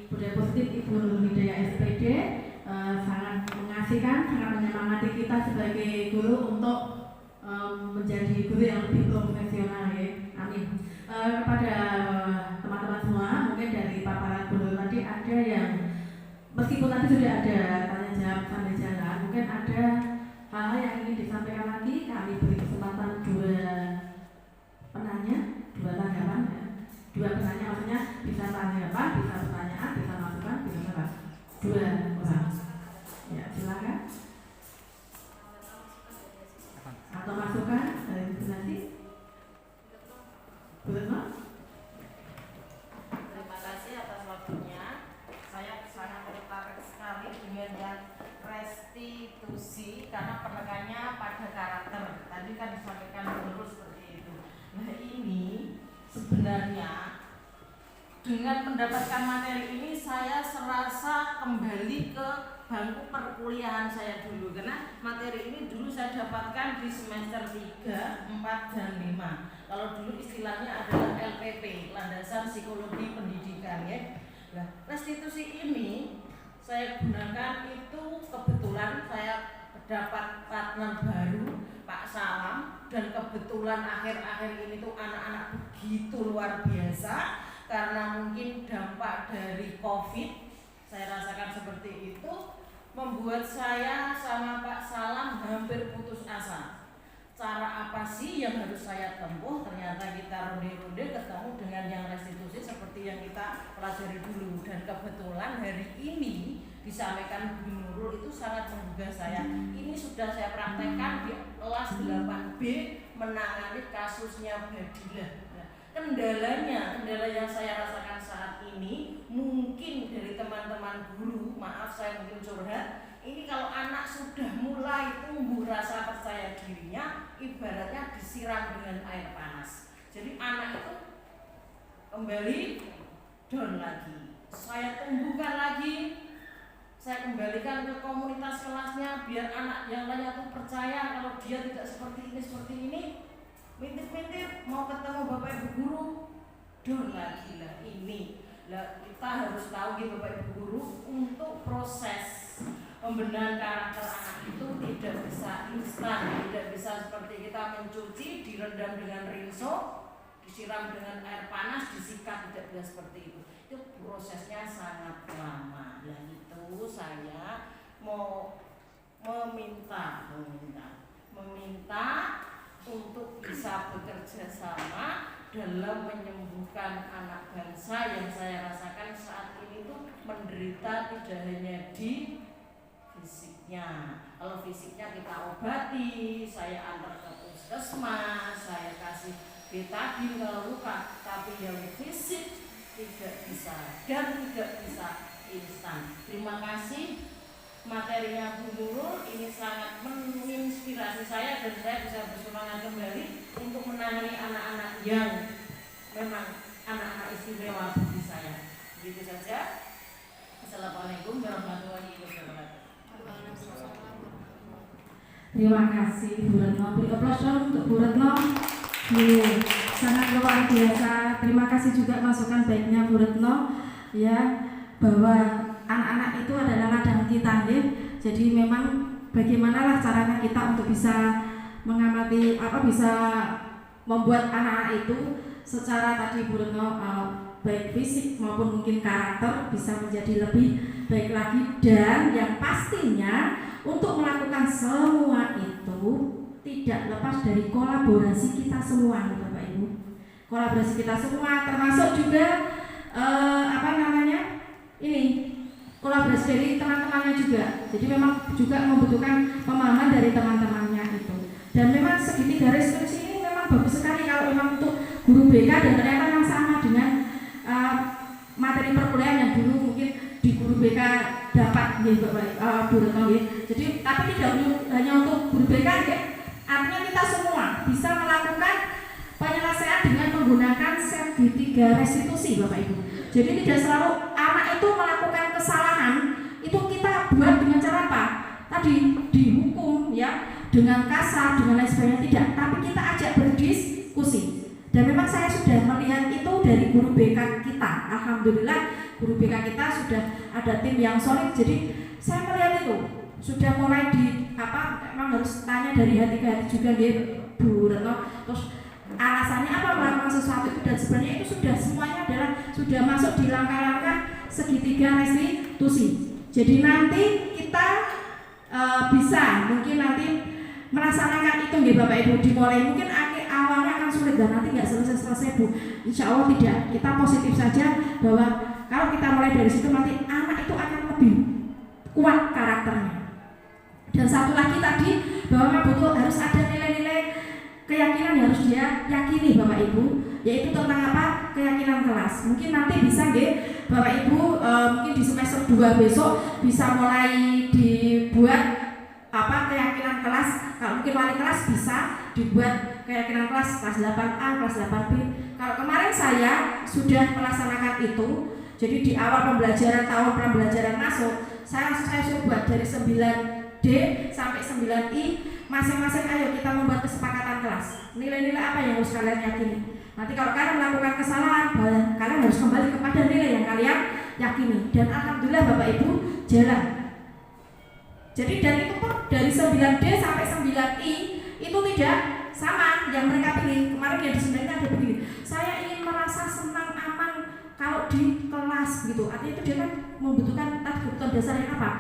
budaya positif Ibu Nur Hidayah SPD. Sangat mengasihkan, sangat menyemangati kita sebagai guru untuk menjadi guru yang lebih profesional ya. Amin. Kepada teman-teman semua, mungkin dari paparan guru tadi ada yang meskipun tadi sudah ada tanya jawab sambil jalan, mungkin ada hal-hal yang ingin disampaikan lagi. Kami beri kesempatan 2 penanya, 2 tanggapan ya. 2 penanya maksudnya bisa tanggapan, bisa pertanyaan, bisa masukan, bisa apa? 2 orang. Ya, silakan. Atau masukan dari diskusi. Terima kasih atas waktunya. Saya sangat tertarik sekali dengan yang restitusi karena penekannya pada karakter. Tadi kan disampaikan guru seperti itu. Nah, ini sebenarnya dengan mendapatkan materi ini saya serasa kembali ke bangku perkuliahan saya dulu, karena materi ini dulu saya dapatkan di semester 3, 4, dan 5. Kalau dulu istilahnya adalah LPP, Landasan Psikologi Pendidikan ya. Nah, restitusi ini saya gunakan itu kebetulan saya dapat partner baru Pak Salam, dan kebetulan akhir-akhir ini tuh anak-anak begitu luar biasa karena mungkin dampak dari COVID, saya rasakan seperti itu, membuat saya sama Pak Salam hampir putus asa. Cara apa sih yang harus saya tempuh? Ternyata kita ronde-ronde ketemu dengan yang restitusi seperti yang kita pelajari dulu, dan kebetulan hari ini disampaikan Bu Nurul itu sangat menggugah saya. Ini sudah saya praktekkan di kelas 8B menangani kasusnya Badilah. Kendala yang saya rasakan saat ini mungkin dari teman-teman guru, maaf saya mungkin curhat, ini kalau anak sudah mulai tumbuh rasa percaya dirinya, ibaratnya disiram dengan air panas. Jadi anak itu kembali down lagi. Saya tumbuhkan lagi, saya kembalikan ke komunitas kelasnya biar anak yang lainnya tuh percaya kalau dia tidak seperti ini. Mintip-mintip mau ketemu Bapak Ibu guru, down lagi lah ini. Lah kita harus tahu gitu Bapak Ibu guru, untuk proses pembenahan karakter anak itu tidak bisa instan, tidak bisa seperti kita mencuci, direndam dengan rinso, disiram dengan air panas, disikat, tidak bisa seperti itu. Itu prosesnya sangat lama. Dan itu saya mau meminta untuk bisa bekerja sama dalam menyembuhkan anak bangsa yang saya rasakan saat ini tuh menderita tidak hanya di fisiknya. Kalau fisiknya kita obati, saya antar ke puskesmas, saya kasih betadin kalau luka, tapi yang fisik tidak bisa dan tidak bisa instan. Terima kasih materinya Bu Nurul, ini sangat menginspirasi saya dan saya bisa bersemangat kembali untuk menangani anak-anak yang memang anak-anak istimewa bagi saya. Begitu saja. Assalamualaikum warahmatullahi wabarakatuh. Terima kasih Bu Retno. Beri aplaus dong untuk Bu Retno. Sangat luar biasa. Terima kasih juga masukan baiknya Bu Retno ya, bahwa anak-anak itu adalah ladang kita ya. Jadi memang bagaimanalah caranya kita untuk bisa mengamati bisa membuat anak-anak itu secara tadi Bu Retno baik fisik maupun mungkin karakter bisa menjadi lebih baik lagi, dan yang pastinya untuk melakukan semua itu tidak lepas dari kolaborasi kita semua Bapak Ibu. Kolaborasi kita semua termasuk juga kolaborasi dari teman-temannya juga. Jadi memang juga membutuhkan pemahaman dari teman-temannya itu. Dan memang segitiga restitusi ini memang bagus sekali kalau memang untuk guru BK, dan ternyata memang sama dengan materi perkuliahan yang dulu mungkin di guru BK dapat ya Bapak Bu Retno ya. Jadi tapi tidak hanya untuk guru BK ya. Artinya kita semua bisa melakukan penyelesaian dengan menggunakan segitiga restitusi Bapak Ibu. Jadi tidak selalu anak itu melakukan kesalahan itu kita buat dengan cara apa? Tadi dihukum ya, dengan kasar, dengan lain sebagainya, tidak. Tapi kita ajak berdiskusi. Dan memang saya sudah melihat itu dari guru BK kita. Alhamdulillah guru BK kita sudah ada tim yang solid. Jadi saya melihat itu sudah mulai memang harus tanya dari hati ke hati juga gitu Bu Retno. Terus alasannya apa melakukan sesuatu itu, dan sebenarnya itu sudah semuanya adalah sudah masuk di langkah-langkah segitiga restitusi. Jadi nanti kita bisa mungkin nanti melaksanakan itu nggih Bapak Ibu, dimulai mungkin awalnya akan sulit dan nanti nggak selesai Bu. Insya Allah tidak. Kita positif saja bahwa kalau kita mulai dari situ nanti anak itu akan lebih kuat karakternya. Dan satu lagi tadi bahwa betul harus ada nilai-nilai keyakinan yang harus dia yakini Bapak Ibu, yaitu tentang apa? Keyakinan kelas. Mungkin nanti bisa nggih Bapak Ibu mungkin di semester 2 besok bisa mulai dibuat keyakinan kelas. Kalau mungkin wali kelas bisa dibuat keyakinan kelas 8A, kelas 8B. Kalau kemarin saya sudah melaksanakan itu, jadi di awal pembelajaran tahun pembelajaran masuk, saya suruh buat dari 9D sampai 9I, masing-masing ayo kita membuat kesepakatan kelas. Nilai-nilai apa yang harus kalian yakini? Nanti kalau kalian melakukan kesalahan, kalian harus kembali kepada nilai yang kalian yakini. Dan alhamdulillah Bapak Ibu jalan. Jadi dan itu pun dari 9D sampai 9I itu tidak sama yang mereka pilih. Kemarin yang di 9 ada begini, saya ingin merasa senang aman kalau di kelas gitu. Artinya itu dia kan membutuhkan kebutuhan dasar yang apa?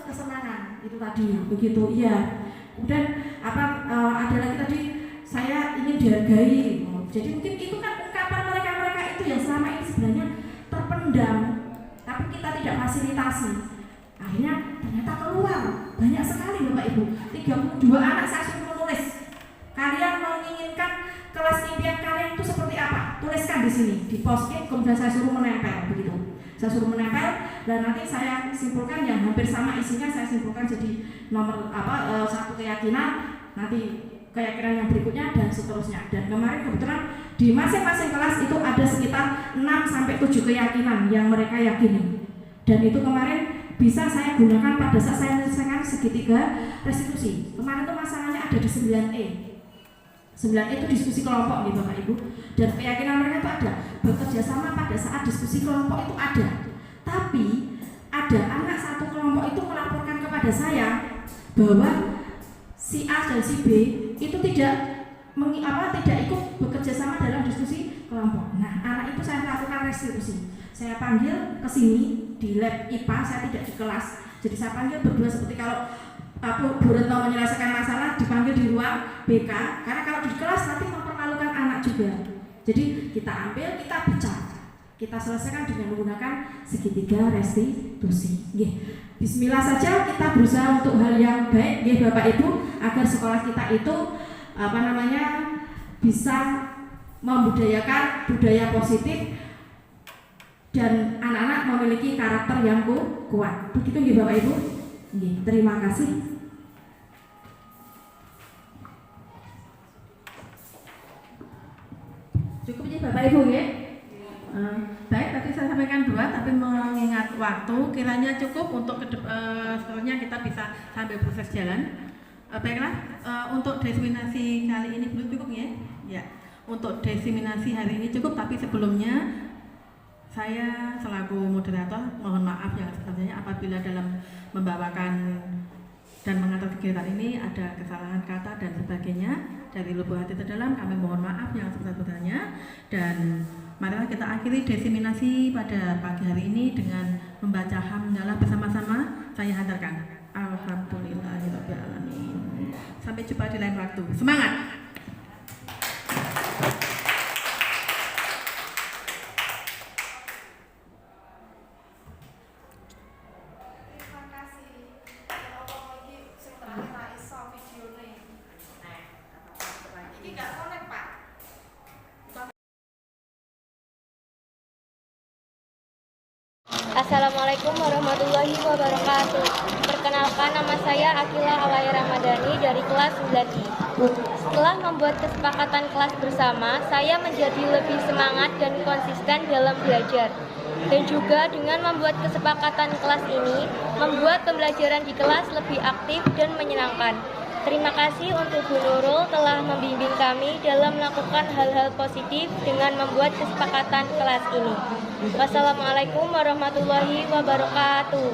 Kesenangan itu tadi begitu. Iya. Kemudian ada lagi tadi saya ingin dihargai. Jadi mungkin itu kan ungkapan mereka itu yang selama ini sebenarnya terpendam, tapi kita tidak fasilitasi. Akhirnya ternyata keluar banyak sekali Bapak Ibu. 32 anak saya suruh menulis. Kalian menginginkan kelas impian kalian itu seperti apa? Tuliskan di sini di post-it, kemudian saya suruh menempel begitu. Saya suruh menempel dan nanti saya simpulkan yang hampir sama isinya, saya simpulkan jadi nomor satu keyakinan, nanti keyakinan yang berikutnya dan seterusnya. Dan kemarin kebetulan di masing-masing kelas itu ada sekitar 6-7 keyakinan yang mereka yakini. Dan itu kemarin bisa saya gunakan pada saat saya menyelesaikan segitiga restitusi. Kemarin itu masalahnya ada di 9E. 9E itu diskusi kelompok nih Bapak Ibu. Dan keyakinan mereka itu ada. Bekerja sama pada saat diskusi kelompok itu ada. Tapi ada anak satu kelompok itu melaporkan kepada saya bahwa si A dan si B itu tidak ikut bekerja sama dalam diskusi kelompok. Nah, anak itu saya lakukan restitusi. Saya panggil ke sini di lab IPA, saya tidak di kelas. Jadi saya panggil berdua seperti kalau Bu Retno menyelesaikan masalah dipanggil di ruang BK. Karena kalau di kelas nanti mempermalukan anak juga. Jadi kita ambil, kita bicara. Kita selesaikan dengan menggunakan segitiga restitusi. Bismillah saja kita berusaha untuk hal yang baik, Bapak Ibu, agar sekolah kita itu bisa membudayakan budaya positif dan anak-anak memiliki karakter yang kuat. Begitu Bapak Ibu. Terima kasih. Cukup Bapak Ibu baik, tadi saya sampaikan 2, tapi mengingat waktu kiranya cukup untuk seterusnya kita bisa sambil proses jalan. Baiklah, untuk diseminasi kali ini belum cukup ya. Untuk diseminasi hari ini cukup, tapi sebelumnya saya selaku moderator mohon maaf yang sebesar-besarnya apabila dalam membawakan dan mengatur kegiatan ini ada kesalahan kata dan sebagainya. Dari lubuk hati terdalam kami mohon maaf yang sebesar-besarnya. Dan marilah kita akhiri diseminasi pada pagi hari ini dengan membaca hamdalah bersama-sama. Saya haturkan alhamdulillahirabbil alamin. Sampai jumpa di lain waktu. Semangat. Assalamualaikum warahmatullahi wabarakatuh. Perkenalkan, nama saya Akila Alaya Ramadhani dari kelas 9I. Setelah membuat kesepakatan kelas bersama, saya menjadi lebih semangat dan konsisten dalam belajar. Dan juga dengan membuat kesepakatan kelas ini, membuat pembelajaran di kelas lebih aktif dan menyenangkan. Terima kasih untuk Bu Nurul telah membimbing kami dalam melakukan hal-hal positif dengan membuat kesepakatan kelas ini. Wassalamualaikum warahmatullahi wabarakatuh.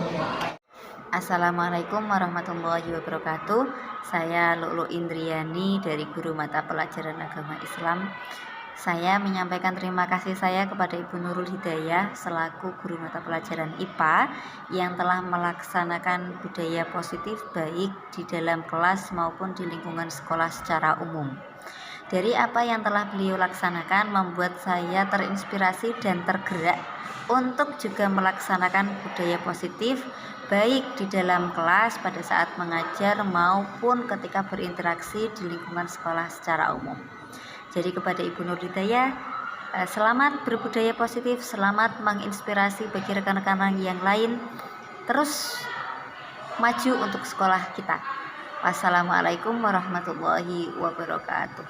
Assalamualaikum warahmatullahi wabarakatuh. Saya Lulu Indriani dari Guru Mata Pelajaran Agama Islam. Saya menyampaikan terima kasih saya kepada Ibu Nurul Hidayah selaku Guru Mata Pelajaran IPA yang telah melaksanakan budaya positif baik di dalam kelas maupun di lingkungan sekolah secara umum. Dari apa yang telah beliau laksanakan membuat saya terinspirasi dan tergerak untuk juga melaksanakan budaya positif baik di dalam kelas pada saat mengajar maupun ketika berinteraksi di lingkungan sekolah secara umum. Jadi kepada Ibu Nur Hidayah, selamat berbudaya positif, selamat menginspirasi bagi rekan-rekan yang lain, terus maju untuk sekolah kita. Wassalamualaikum warahmatullahi wabarakatuh.